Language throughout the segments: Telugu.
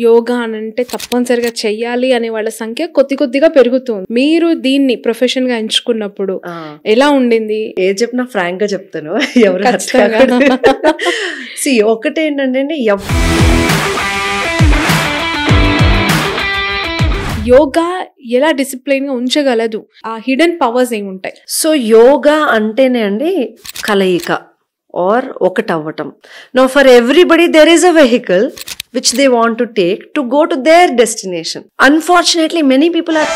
యోగా అంటే తప్పనిసరిగా చెయ్యాలి అనే వాళ్ళ సంఖ్య కొద్దిగా పెరుగుతుంది. మీరు దీన్ని ప్రొఫెషన్ గా ఎంచుకున్నప్పుడు ఎలా ఉండింది? ఏ చెప్పినా ఫ్రాంక్ గా చెప్తాను, ఎవరు ఒకటి ఏంటంటే యోగా ఎలా డిసిప్లైన్ గా ఉంచగలదు, ఆ హిడెన్ పవర్స్ ఏముంటాయి? సో యోగా అంటేనే అండి కలయిక ఆర్ ఒకటవ్వటం. Now for everybody there is a vehicle which they want to take to go to their destination. Unfortunately, many people are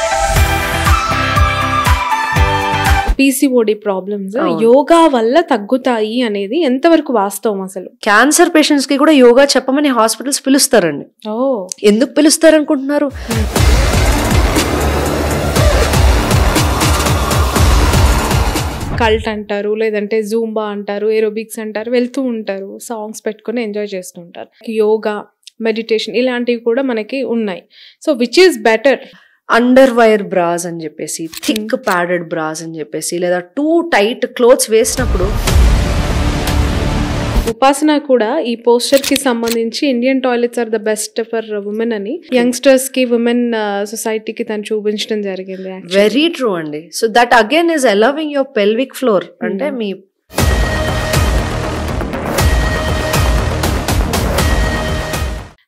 PCOD problems yoga వల్ల తగ్గుతాయి అనేది ఎంతవరకు వాస్తవం? అసలు క్యాన్సర్ పేషెంట్స్ కి కూడా యోగా చెప్పమని హాస్పిటల్స్ పిలుస్తారండి. ఎందుకు పిలుస్తారు అనుకుంటున్నారు? కల్ట్ అంటారు, లేదంటే జూంబా అంటారు, ఏరోబిక్స్ అంటారు, వెళ్తూ ఉంటారు, సాంగ్స్ పెట్టుకుని ఎంజాయ్ చేస్తూ ఉంటారు. యోగా, మెడిటేషన్ ఇలాంటివి కూడా మనకి ఉన్నాయి. So which is better? Under wire brass అని చెప్పేసి, థిక్ ప్యాడెడ్ బ్రాస్ అని చెప్పేసి, లేదా టూ టైట్ క్లోత్స్ వేసినప్పుడు. ఉపాసన కూడా ఈ పోస్టర్ కి సంబంధించి Indian toilets are the best for women అని యంగ్స్టర్స్ కి, ఉమెన్ సొసైటీకి తను చూపించడం జరిగింది. వెరీ ట్రూ అండి. So that again is allowing your pelvic floor. అంటే మీ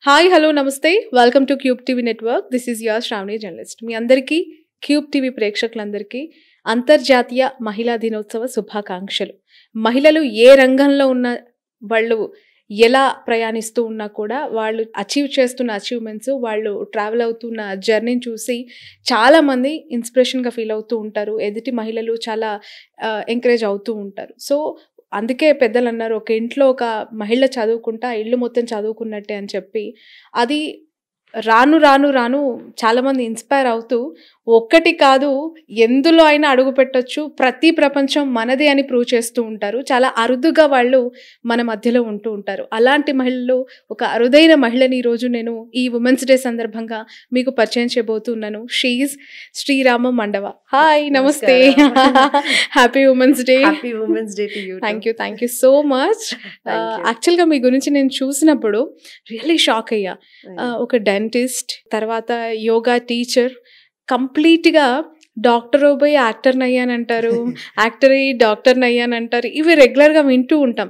hi, hello, namaste, welcome to Cube TV network. This is your Shravani journalist. మీ అందరికీ, క్యూబ్ టీవీ ప్రేక్షకులందరికీ అంతర్జాతీయ మహిళా దినోత్సవ శుభాకాంక్షలు. మహిళలు ఏ రంగంలో ఉన్న వాళ్ళు ఎలా ప్రయాణిస్తూ ఉన్నా కూడా వాళ్ళు అచీవ్ చేస్తున్న అచీవ్మెంట్స్, వాళ్ళు ట్రావెల్ అవుతున్న జర్నీని చూసి చాలామంది ఇన్స్పిరేషన్గా ఫీల్ అవుతూ ఉంటారు. ఎదుటి మహిళలు చాలా ఎంకరేజ్ అవుతూ ఉంటారు. సో అందుకే పెద్దలు అన్నారు, ఒక ఇంట్లో ఒక మహిళ చదువుకుంటా ఇల్లు మొత్తం చదువుకున్నట్టే అని చెప్పి. అది రాను రాను రాను చాలామంది ఇన్స్పైర్ అవుతూ ఒక్కటి కాదు ఎందులో అయినా అడుగు పెట్టచ్చు, ప్రతి ప్రపంచం మనదే అని ప్రూవ్ చేస్తూ ఉంటారు. చాలా అరుదుగా వాళ్ళు మన మధ్యలో ఉంటూ ఉంటారు. అలాంటి మహిళలు, ఒక అరుదైన మహిళని ఈరోజు నేను ఈ ఉమెన్స్ డే సందర్భంగా మీకు పరిచయం చేయబోతున్నాను. షీఈస్ శ్రీరామ మండవ. హాయ్, నమస్తే, happy women's day. Thank you so much. యాక్చువల్గా మీ గురించి నేను చూసినప్పుడు రియల్లీ షాక్ అయ్యా. ఒక డెంటిస్ట్, తర్వాత యోగా టీచర్, కంప్లీట్గా డాక్టర్ పోయి యాక్టర్ని అయ్యానంటారు, యాక్టర్ అయ్యి డాక్టర్ని అయ్యానంటారు. ఇవి రెగ్యులర్గా వింటూ ఉంటాం.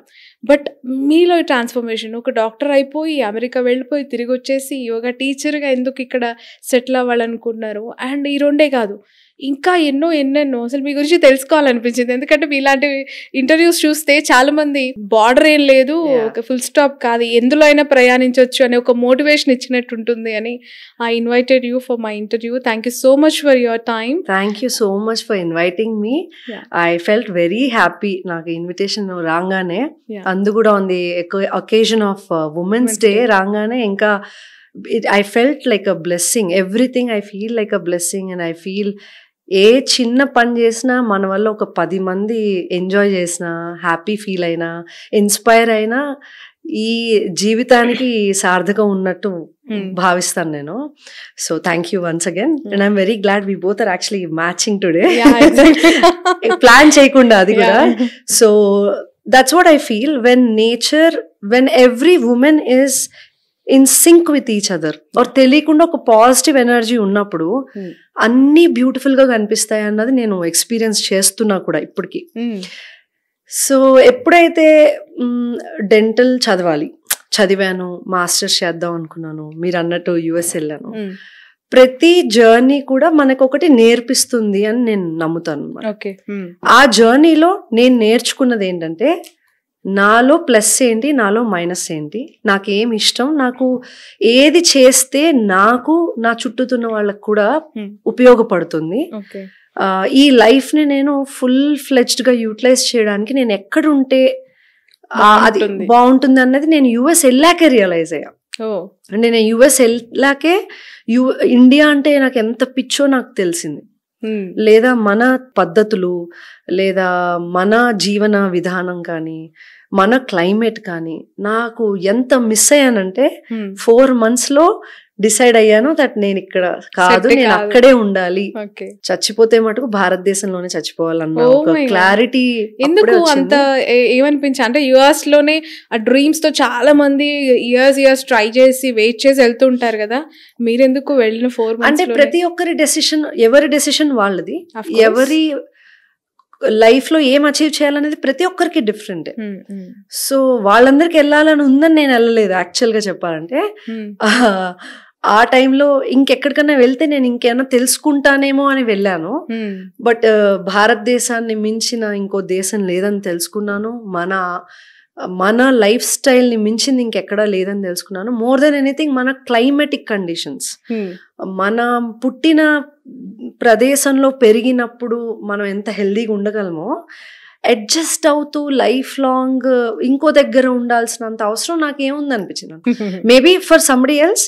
బట్ మీలో ఈ ట్రాన్స్ఫర్మేషన్, ఒక డాక్టర్ అయిపోయి అమెరికా వెళ్ళిపోయి తిరిగి వచ్చేసి యోగా టీచర్గా ఎందుకు ఇక్కడ సెటిల్ అవ్వాలనుకున్నారు? అండ్ ఈ రెండే కాదు, ఇంకా ఎన్నెన్నో అసలు మీ గురించి తెలుసుకోవాలనిపించింది. ఎందుకంటే మీలాంటి ఇంటర్వ్యూస్ చూస్తే చాలా మంది బార్డర్ ఏం లేదు, ఒక ఫుల్ స్టాప్ కాదు, ఎందులో అయినా ప్రయాణించవచ్చు అనే ఒక మోటివేషన్ ఇచ్చినట్టు ఉంటుంది అని I invited you for my interview. Thank you so much for your time. Thank you so much for inviting me. I felt very happy. నాకు ఇన్విటేషన్ రాగానే, అందు కూడా on the occasion of women's day రాగానే, ఇంకా I felt like a blessing. Everything I feel like a blessing, and I feel ఏ చిన్న పని చేసినా మన వల్ల ఒక 10 మంది ఎంజాయ్ చేసినా, హ్యాపీ ఫీల్ అయినా, ఇన్స్పైర్ అయినా ఈ జీవితానికి సార్థకం ఉన్నట్టు భావిస్తాను నేను. So thank you once again, and I'm very glad we both are actually matching today. Plan చేయకుండా అది కూడా. So that's what I feel when nature, when every women is in sync with each other, or తెలియకుండా ఒక పాజిటివ్ ఎనర్జీ ఉన్నప్పుడు అన్ని బ్యూటిఫుల్ గా కనిపిస్తాయి అన్నది నేను ఎక్స్పీరియన్స్ చేస్తున్నా కూడా ఇప్పటికి. సో ఎప్పుడైతే డెంటల్ చదివాను, మాస్టర్స్ చేద్దాం అనుకున్నాను, మీరు అన్నట్టు యుఎస్ వెళ్ళాను. ప్రతి జర్నీ కూడా మనకు ఒకటి నేర్పిస్తుంది అని నేను నమ్ముతాను. ఆ జర్నీలో నేను నేర్చుకున్నది ఏంటంటే, నాలో ప్లస్ ఏంటి, నాలో మైనస్ ఏంటి, నాకేం ఇష్టం, నాకు ఏది చేస్తే నాకు నా చుట్టూతున్న వాళ్ళకు కూడా ఉపయోగపడుతుంది, ఈ లైఫ్ ని నేను ఫుల్ ఫ్లెడ్జ్డ్ గా యూటిలైజ్ చేయడానికి నేను ఎక్కడుంటే అది బాగుంటుంది అన్నది నేను యుఎస్ వెళ్ళాకే రియలైజ్ అయ్యా. అంటే నేను యుఎస్ వెళ్ళాకే ఇండియా అంటే నాకు ఎంత పిచ్చో నాకు తెలిసింది. లేదా మన పద్ధతులు, లేదా మన జీవన విధానం కానీ, మన క్లైమేట్ కానీ నాకు ఎంత మిస్ అయ్యానంటే 4 months లో డిసైడ్ అయ్యాను దట్ నేను ఇక్కడ కాదు, Set నేను కాదు. అక్కడే ఉండాలి, ఓకే. చచ్చిపోతే మటుకు భారతదేశంలోనే చచ్చిపోవాలన్న Oh ఒక my God. క్లారిటీ. ఎందుకు అంత ఏమనిపించా అంటే యుఎస్ లోనే ఆ డ్రీమ్స్ తో చాలా మంది ఇయర్స్ ట్రై చేసి వెయిట్ చేసి వెళ్తుంటారు కదా, మీరెందుకు వెళ్ళిన 4 months అంటే లోనే? ప్రతి ఒక్కరి డెసిషన్, ఎవరి డెసిషన్ వాళ్ళది, Of course. ఎవరి లైఫ్ లో ఏం అచీవ్ చేయాలనేది ప్రతి ఒక్కరికి డిఫరెంట్. సో వాళ్ళందరికి వెళ్ళాలని ఉందని నేను వెళ్ళలేదు యాక్చువల్ గా చెప్పాలంటే. ఆ టైంలో ఇంకెక్కడికన్నా వెళ్తే నేను ఇంకేమైనా తెలుసుకుంటానేమో అని వెళ్ళాను. బట్ భారతదేశాన్ని మించిన ఇంకో దేశం లేదని తెలుసుకున్నాను. మన లైఫ్ స్టైల్ ని మించింది ఇంకెక్కడా లేదని తెలుసుకున్నాను. మోర్ దెన్ ఎనీథింగ్ మన క్లైమేటిక్ కండిషన్స్, మనం పుట్టిన ప్రదేశంలో పెరిగినప్పుడు మనం ఎంత హెల్దీగా ఉండగలమో అడ్జస్ట్ అవుతూ లైఫ్ లాంగ్ ఇంకో దగ్గర ఉండాల్సినంత అవసరం నాకేముంది అనిపించింది. మేబీ ఫర్ సంబడి ఎల్స్,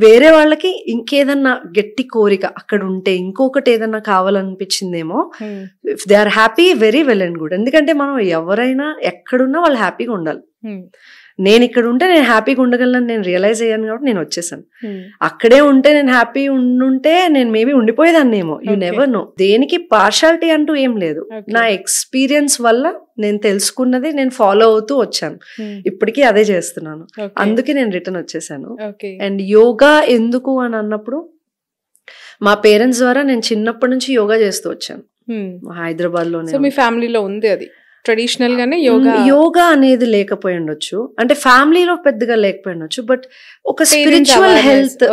వేరే వాళ్ళకి ఇంకేదన్నా గట్టి కోరిక అక్కడ ఉంటే ఇంకొకటి ఏదన్నా కావాలనిపించిందేమో. If they are happy, very well and good. ఎందుకంటే మనం ఎవరైనా ఎక్కడున్నా వాళ్ళు హ్యాపీగా ఉండాలి. నేను ఇక్కడ ఉంటే నేను హ్యాపీగా ఉండగలను నేను రియలైజ్ అయ్యాను కాబట్టి నేను వచ్చేసాను. అక్కడే ఉంటే నేను హ్యాపీ ఉండుంటే నేను మేబీ ఉండిపోయేదాన్నేమో. You never know. దేనికి పార్షాలిటీ అంటూ ఏం లేదు. నా ఎక్స్పీరియన్స్ వల్ల నేను తెలుసుకున్నది నేను ఫాలో అవుతూ వచ్చాను. ఇప్పటికీ అదే చేస్తున్నాను. అందుకే నేను రిటర్న్ వచ్చేసాను. అండ్ యోగా ఎందుకు అని అన్నప్పుడు, మా పేరెంట్స్ ద్వారా నేను చిన్నప్పటి నుంచి యోగా చేస్తూ వచ్చాను హైదరాబాద్ లోనే. మీ ఫ్యామిలీలో ఉంది అది ట్రెడిషనల్ గానే యోగా అనేది లేకపోయి ఉండొచ్చు, అంటే ఫ్యామిలీలో పెద్దగా లేకపోయి ఉండొచ్చు, బట్ ఒక స్పిరిచువల్ హెల్త్,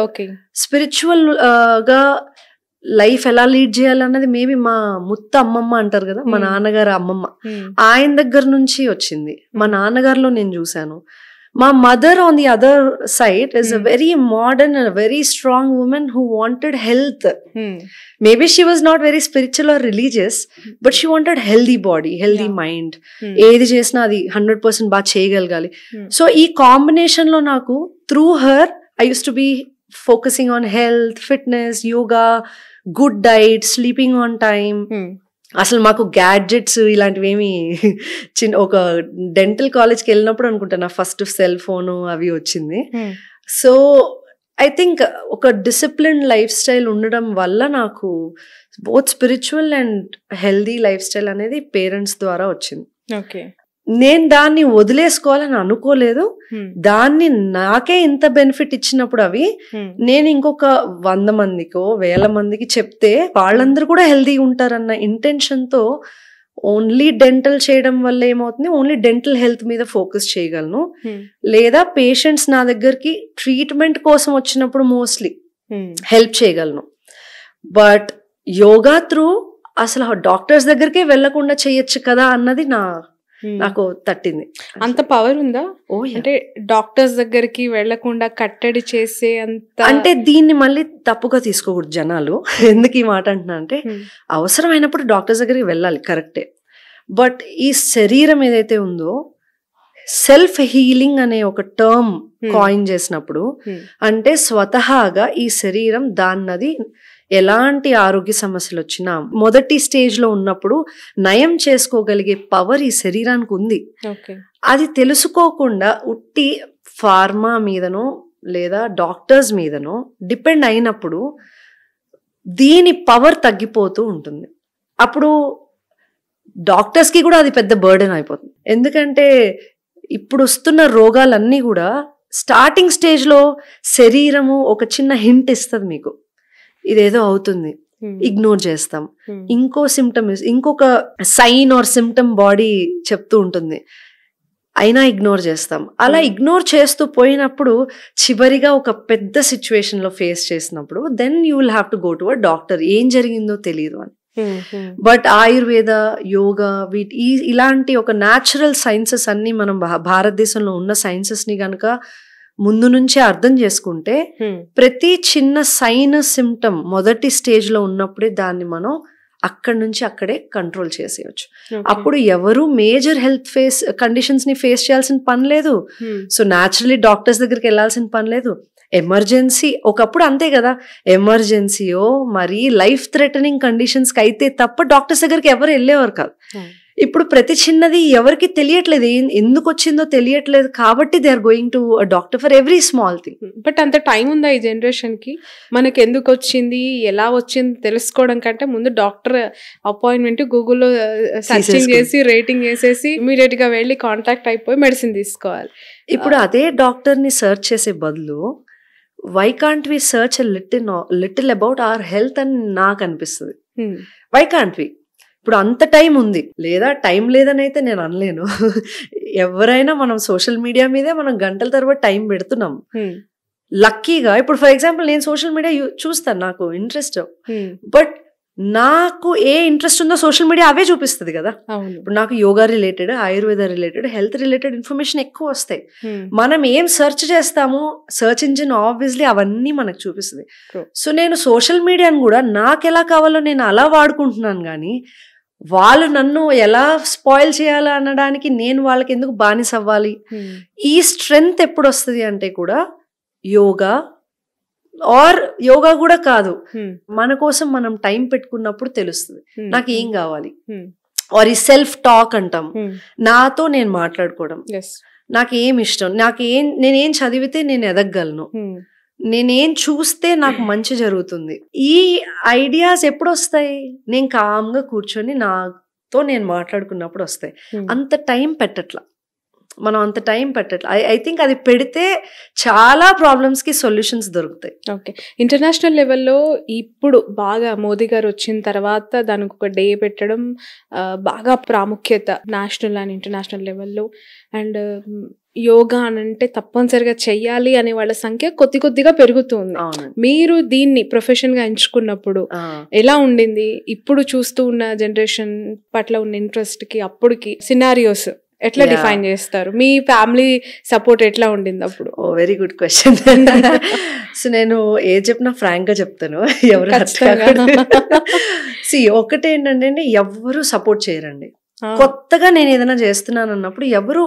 స్పిరిచువల్ గా లైఫ్ ఎలా లీడ్ చేయాలన్నది మేబీ మా ముత్త అమ్మమ్మ అంటారు కదా, మా నాన్నగారు అమ్మమ్మ, ఆయన దగ్గర నుంచి వచ్చింది. మా నాన్నగారిలో నేను చూసాను. మా mother on the other side is a very modern and a very strong woman who wanted health. Maybe she was not very spiritual or religious, but she wanted healthy body, healthy mind. ఏది చేసినా అది 100% బాగా చేయగలగాలి. సో ఈ కాంబినేషన్ లో నాకు through her I used to be focusing on health, fitness, yoga, good diet, sleeping on time. అసలు మాకు గ్యాడ్జెట్స్ ఇలాంటివి ఏమి ఒక డెంటల్ కాలేజ్కి వెళ్ళినప్పుడు అనుకుంటా నా ఫస్ట్ సెల్ ఫోను అవి వచ్చింది. సో ఐ థింక్ ఒక డిసిప్లిన్ లైఫ్ స్టైల్ ఉండడం వల్ల నాకు both spiritual and healthy life style అనేది పేరెంట్స్ ద్వారా వచ్చింది. నేను దాన్ని వదిలేసుకోవాలని అనుకోలేదు. దాన్ని నాకే ఇంత బెనిఫిట్ ఇచ్చినప్పుడు అవి నేను ఇంకొక 100 మందికో 1000 మందికి చెప్తే వాళ్ళందరూ కూడా హెల్దీగా ఉంటారన్న ఇంటెన్షన్ తో ఓన్లీ డెంటల్ చేయడం వల్ల ఏమవుతుంది, ఓన్లీ డెంటల్ హెల్త్ మీద ఫోకస్ చేయగలను. లేదా పేషెంట్స్ నా దగ్గరికి ట్రీట్మెంట్ కోసం వచ్చినప్పుడు మోస్ట్లీ హెల్ప్ చేయగలను. బట్ యోగా త్రూ అసలు డాక్టర్స్ దగ్గరికే వెళ్లకుండా చేయొచ్చు కదా అన్నది నాకు తట్టింది. అంత పవర్ ఉందా? అంటే డాక్టర్స్ దగ్గరికి వెళ్లకుండా కట్టడి చేసే అంత, అంటే దీన్ని మళ్ళీ తప్పుగా తీసుకోకూడదు జనాలు. ఎందుకు ఈ మాట అంటున్నా అంటే, అవసరమైనప్పుడు డాక్టర్స్ దగ్గరికి వెళ్ళాలి, కరెక్టే. బట్ ఈ శరీరం ఏదైతే ఉందో, సెల్ఫ్ హీలింగ్ అనే ఒక టర్మ్ కాయిన్ చేసినప్పుడు, అంటే స్వతహాగా ఈ శరీరం దాన్నది ఎలాంటి ఆరోగ్య సమస్యలు వచ్చినా మొదటి స్టేజ్ లో ఉన్నప్పుడు నయం చేసుకోగలిగే పవర్ ఈ శరీరానికి ఉంది. అది తెలుసుకోకుండా ఉట్టి ఫార్మా మీదనో లేదా డాక్టర్స్ మీదనో డిపెండ్ అయినప్పుడు దీని పవర్ తగ్గిపోతూ ఉంటుంది. అప్పుడు డాక్టర్స్ కి కూడా అది పెద్ద బర్డెన్ అయిపోతుంది. ఎందుకంటే ఇప్పుడు వస్తున్న రోగాలన్నీ కూడా స్టార్టింగ్ స్టేజ్ లో శరీరము ఒక చిన్న హింట్ ఇస్తుంది మీకు, ఇదేదో అవుతుంది, ఇగ్నోర్ చేస్తాం. ఇంకో సిమ్టమ్, ఇంకొక సైన్ ఆర్ సిమ్టమ్ బాడీ చెప్తూ ఉంటుంది, అయినా ఇగ్నోర్ చేస్తాం. అలా ఇగ్నోర్ చేస్తూ పోయినప్పుడు చివరిగా ఒక పెద్ద సిచ్యువేషన్ లో ఫేస్ చేసినప్పుడు then you will have to go to a doctor. ఏం జరిగిందో తెలియదు అని. బట్ ఆయుర్వేద, యోగా, ఇలాంటి ఒక న్యాచురల్ సైన్సెస్ అన్ని మనం భారతదేశంలో ఉన్న సైన్సెస్ ని గనక ముందు నుంచే అర్థం చేసుకుంటే ప్రతి చిన్న సైన్ సిమ్టమ్ మొదటి స్టేజ్ లో ఉన్నప్పుడే దాన్ని మనం అక్కడి నుంచి అక్కడే కంట్రోల్ చేసేయచ్చు. అప్పుడు ఎవరు మేజర్ హెల్త్ కండిషన్స్ ని ఫేస్ చేయాల్సిన పని లేదు. సో న్యాచురలీ డాక్టర్స్ దగ్గరికి వెళ్ళాల్సిన పని లేదు. ఎమర్జెన్సీ, ఒకప్పుడు అంతే కదా, ఎమర్జెన్సీయో మరి లైఫ్ థ్రెటనింగ్ కండిషన్స్ కి అయితే తప్ప డాక్టర్స్ దగ్గరికి ఎవరు వెళ్ళేవారు కాదు. ఇప్పుడు ప్రతి చిన్నది ఎవరికి తెలియట్లేదు, ఎందుకు వచ్చిందో తెలియట్లేదు, కాబట్టి they are going to doctor for every small thing. But అంత టైం ఉందా ఈ జనరేషన్ కి? మనకి ఎందుకు వచ్చింది, ఎలా వచ్చింది తెలుసుకోవడం కంటే ముందు డాక్టర్ అపాయింట్మెంట్ గూగుల్లో సర్చింగ్ చేసి రేటింగ్ చేసేసి ఇమీడియట్ గా వెళ్ళి కాంటాక్ట్ అయిపోయి మెడిసిన్ తీసుకోవాలి. ఇప్పుడు అదే డాక్టర్ ని సర్చ్ చేసే బదులు why can't we search little about our health అని నాకు అనిపిస్తుంది. Why can't we? ఇప్పుడు అంత టైం ఉంది, లేదా టైం లేదని అయితే నేను అనలేను. ఎవరైనా మనం సోషల్ మీడియా మీదే మనం గంటల తరబడి టైం పెడుతున్నాం. లక్కీగా ఇప్పుడు ఫర్ ఎగ్జాంపుల్ నేను సోషల్ మీడియా చూస్తాను, నాకు ఇంట్రెస్ట్. బట్ నాకు ఏ ఇంట్రెస్ట్ ఉందో సోషల్ మీడియా అవే చూపిస్తుంది కదా. ఇప్పుడు నాకు yoga related, Ayurveda related, health related information ఎక్కువ వస్తాయి. మనం ఏం సెర్చ్ చేస్తామో సెర్చ్ ఇంజిన్ ఆబ్వియస్లీ అవన్నీ మనకు చూపిస్తుంది. సో నేను సోషల్ మీడియాను కూడా నాకు ఎలా కావాలో నేను అలా వాడుకుంటున్నాను, కానీ వాళ్ళు నన్ను ఎలా స్పాయిల్ చేయాలి అనడానికి నేను వాళ్ళకి ఎందుకు బానిస అవ్వాలి? ఈ స్ట్రెంగ్త్ ఎప్పుడు వస్తుంది అంటే కూడా యోగా కూడా కాదు, మన కోసం మనం టైం పెట్టుకున్నప్పుడు తెలుస్తుంది నాకు ఏం కావాలి. ఆర్ ఈ సెల్ఫ్ టాక్ అంటాం, నాతో నేను మాట్లాడుకోవడం, నాకు ఏం ఇష్టం, నేనేం చదివితే నేను ఎదగలను, నేనేం చూస్తే నాకు మంచి జరుగుతుంది. ఈ ఐడియాస్ ఎప్పుడు వస్తాయి? నేను కామ్గా కూర్చొని నాతో నేను మాట్లాడుకున్నప్పుడు వస్తాయి. అంత టైం పెట్టట్లా మనం, అంత టైం పెట్టట్లా. ఐ థింక్ అది పెడితే చాలా ప్రాబ్లమ్స్కి సొల్యూషన్స్ దొరుకుతాయి. ఓకే, ఇంటర్నేషనల్ లెవెల్లో ఇప్పుడు బాగా మోదీ గారు వచ్చిన తర్వాత దానికి ఒక డే పెట్టడం బాగా ప్రాముఖ్యత నేషనల్ అండ్ ఇంటర్నేషనల్ లెవెల్లో. అండ్ యోగా అని అంటే తప్పనిసరిగా చెయ్యాలి అనే వాళ్ళ సంఖ్య కొద్దిగా పెరుగుతుంది. మీరు దీన్ని ప్రొఫెషన్ గా ఎంచుకున్నప్పుడు ఎలా ఉండింది? ఇప్పుడు చూస్తూ ఉన్న జనరేషన్ పట్ల ఉన్న ఇంట్రెస్ట్ కి అప్పటికి సినారియోస్ ఎట్లా డిఫైన్ చేస్తారు? మీ ఫ్యామిలీ సపోర్ట్ ఎట్లా ఉండింది అప్పుడు? Very good question. సో నేను ఏది చెప్పినా ఫ్రాంక్ గా చెప్తాను, ఎవరు ఒకటే ఏంటంటే ఎవరు సపోర్ట్ చేయరండి. కొత్తగా నేను ఏదైనా చేస్తున్నాను అన్నప్పుడు ఎవరు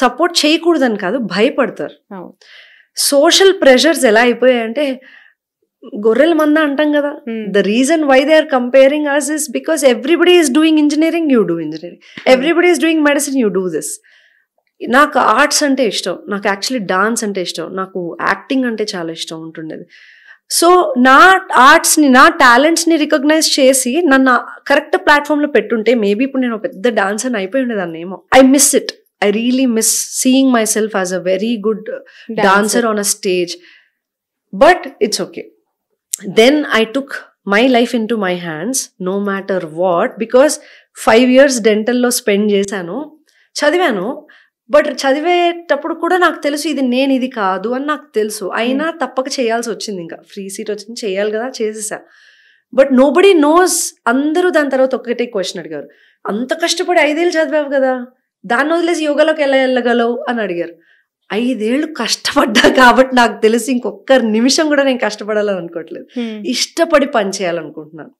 సపోర్ట్ చేయకూడదని కాదు, భయపడతారు. సోషల్ ప్రెషర్స్ ఎలా అయిపోయాయంటే గొర్రెల మంద అంటాం కదా. The reason why they are comparing us is because everybody is doing engineering, you do engineering. Everybody is doing medicine, you do this. నాకు ఆర్ట్స్ అంటే ఇష్టం, నాకు యాక్చువల్లీ డాన్స్ అంటే ఇష్టం, నాకు యాక్టింగ్ అంటే చాలా ఇష్టం ఉంటుండేది. సో నా ఆర్ట్స్ని, నా టాలెంట్స్ని రికగ్నైజ్ చేసి నన్ను కరెక్ట్ ప్లాట్ఫామ్లో పెట్టుంటే మేబీ ఇప్పుడు నేను పెద్ద డాన్సర్ అయిపోయి ఉండేదాన్ని ఏమో. I miss it. I really miss seeing myself as a very good dancer on a stage. But it's okay. Then I took my life into my hands, no matter what, because 5 years dental lo spend chesanu, chadivanu. But చదివేటప్పుడు కూడా నాకు తెలుసు ఇది కాదు అని నాకు తెలుసు. అయినా తప్పక చేయాల్సి వచ్చింది, ఇంకా ఫ్రీ సీట్ వచ్చింది, చేయాలి కదా, చేసేసా. But nobody knows. అందరూ దాని తర్వాత ఒక్కటే క్వశ్చన్ అడిగారు, అంత కష్టపడి 5 ఏళ్ళు చదివావు కదా, దాన్ని వదిలేసి యోగాలోకి ఎలా వెళ్ళగలవు అని అడిగారు. 5 ఏళ్ళు కష్టపడ్డా కాబట్టి నాకు తెలిసి ఇంకొక నిమిషం కూడా నేను కష్టపడాలని అనుకోవట్లేదు, ఇష్టపడి పని చేయాలనుకుంటున్నాను.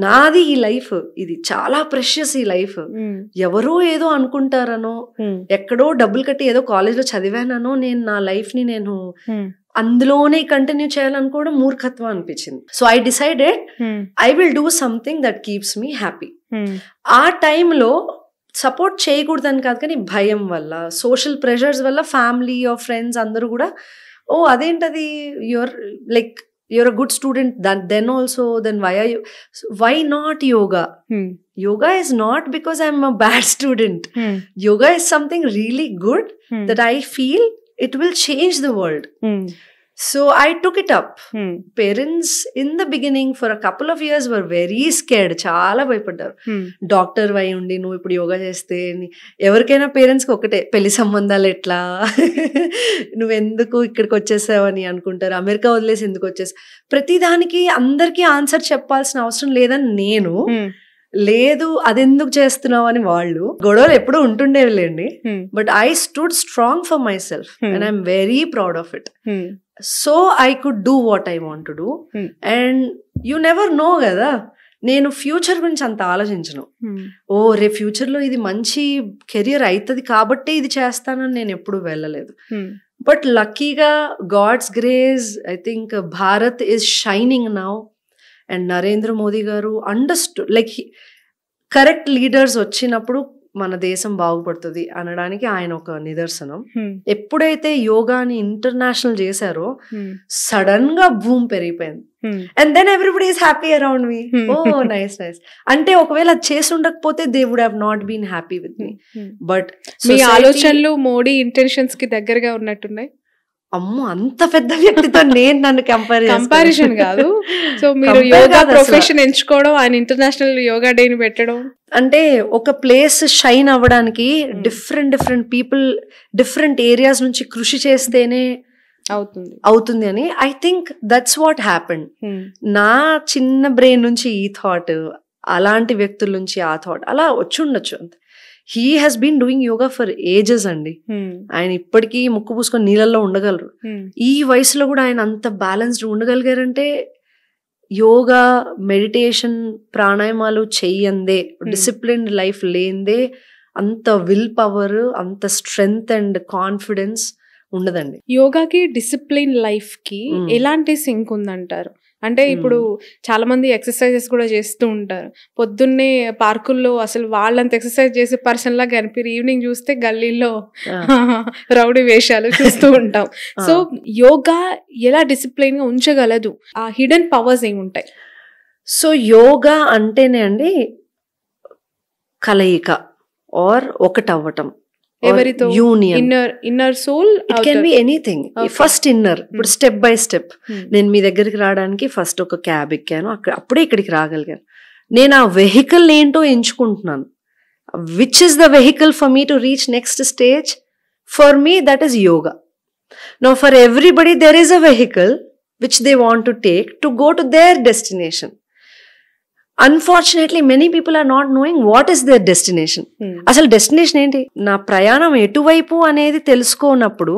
నాది ఈ లైఫ్, ఇది చాలా ప్రెషియస్ ఈ లైఫ్. ఎవరో ఏదో అనుకుంటారనో, ఎక్కడో డబ్బులు కట్టి ఏదో కాలేజ్లో చదివానో నేను నా లైఫ్ ని నేను అందులోనే కంటిన్యూ చేయాలనుకోవడం మూర్ఖత్వం అనిపించింది. So I decided I will do something that keeps me happy. ఆ టైంలో సపోర్ట్ చేయకూడదని కాదు, కానీ భయం వల్ల, సోషల్ ప్రెషర్స్ వల్ల ఫ్యామిలీ ఆర్ ఫ్రెండ్స్ అందరూ కూడా అదేంటది, you're a good student, then also, then why not yoga? Yoga is not because I'm a bad student. Yoga is something really good that I feel it will change the world. So I took it up. Parents in the beginning for a couple of years were very scared. చాలా భయపడ్డారు. డాక్టర్ అయి ఉండి నువ్వు ఇప్పుడు యోగా చేస్తే, ఎవరికైనా పేరెంట్స్కి ఒకటే, పెళ్లి సంబంధాలు ఎట్లా, నువ్వెందుకు ఇక్కడికి వచ్చేసావని అనుకుంటారు, అమెరికా వదిలేసి ఎందుకు వచ్చేసావు, ప్రతిదానికి అందరికీ ఆన్సర్ చెప్పాల్సిన అవసరం లేదని నేను, లేదు అదెందుకు చేస్తున్నావు అని వాళ్ళు. గొడవలు ఎప్పుడూ ఉంటుండేవిలేండి, but I stood strong for myself and I'm very proud of it. So I could do what I want to do. And you never know కదా, నేను ఫ్యూచర్ గురించి అంత ఆలోచించను. రేపు ఫ్యూచర్లో ఇది మంచి కెరియర్ అవుతుంది కాబట్టి ఇది చేస్తానని నేను ఎప్పుడు వెళ్ళలేదు. బట్ లక్కీగా god's grace, I think Bharat is shining now. And Narendra Modi గారు అండర్స్టూడ్, కరెక్ట్ లీడర్స్ వచ్చినప్పుడు మన దేశం బాగుపడుతుంది అనడానికి ఆయన ఒక నిదర్శనం. ఎప్పుడైతే యోగాని ఇంటర్నేషనల్ చేశారో సడన్ గా భూమి పెరిగిపోయింది. And then everybody is happy around me. Oh nice nice. అంటే ఒకవేళ అది చేసి ఉండకపోతే they would have not been happy with me. But మీ ఆలోచనలు మోడీ ఇంటెన్షన్స్ కి దగ్గరగా ఉన్నట్టున్నాయి. అమ్మో, అంత పెద్ద వ్యక్తితో నన్ను కంపారిజన్ కాదు. సో మీరు యోగా ప్రొఫెషన్ ఎంచుకోవడం, ఆయన ఇంటర్నేషనల్ యోగా డే ని పెట్టడం అంటే ఒక ప్లేస్ షైన్ అవ్వడానికి డిఫరెంట్ పీపుల్ డిఫరెంట్ ఏరియాస్ నుంచి కృషి చేస్తేనే అవుతుంది అని I think that's what happened. నా చిన్న బ్రెయిన్ నుంచి ఈ థాట్, అలాంటి వ్యక్తుల నుంచి ఆ థాట్ అలా వచ్చి ఉండొచ్చు అంతే. He has been doing yoga for ages అండి. ఆయన ఇప్పటికీ ముక్కు పూసుకొని నీళ్ళల్లో ఉండగలరు. ఈ వయసులో కూడా ఆయన అంత బ్యాలెన్స్డ్ ఉండగలిగారంటే యోగా, మెడిటేషన్, ప్రాణాయామాలు చెయ్యందే, డిసిప్లిన్డ్ లైఫ్ లేనిదే అంత విల్ పవర్, అంత స్ట్రెంగ్త్ అండ్ కాన్ఫిడెన్స్ ఉండదండి. యోగాకి డిసిప్లిన్ లైఫ్ కి ఎలాంటి సింక్ ఉందంటారు? అంటే ఇప్పుడు చాలా మంది ఎక్సర్సైజెస్ కూడా చేస్తూ ఉంటారు. పొద్దున్నే పార్కుల్లో అసలు వాళ్ళంత ఎక్సర్సైజ్ చేసే పర్సన్ లాగా కనిపిరు, ఈవినింగ్ చూస్తే గల్లీలో రౌడీ వేషాలు చూస్తూ ఉంటాం. సో యోగా ఎలా డిసిప్లిన్ గా ఉంచగలదు? ఆ హిడెన్ పవర్స్ ఏముంటాయి? సో యోగా అంటేనే అండి కలయిక ఆర్ ఒకటవ్వటం, ఎవరితో? Union, inner soul. It can be anything. First inner. ఇప్పుడు స్టెప్ బై స్టెప్ నేను మీ దగ్గరికి రావడానికి ఫస్ట్ ఒక క్యాబ్ ఎక్కాను, అప్పుడే ఇక్కడికి రాగలిగాను. నేను ఆ వెహికల్ ఏంటో ఎంచుకుంటున్నాను. Which is the vehicle for me to reach next stage? For me that is yoga. Now for everybody there is a vehicle which they want to take to go to their destination. Unfortunately many people are not knowing what is their destination. అసలు డెస్టినేషన్ ఏంటి, నా ప్రయాణం ఎటువైపు అనేది తెలుసుకోనప్పుడు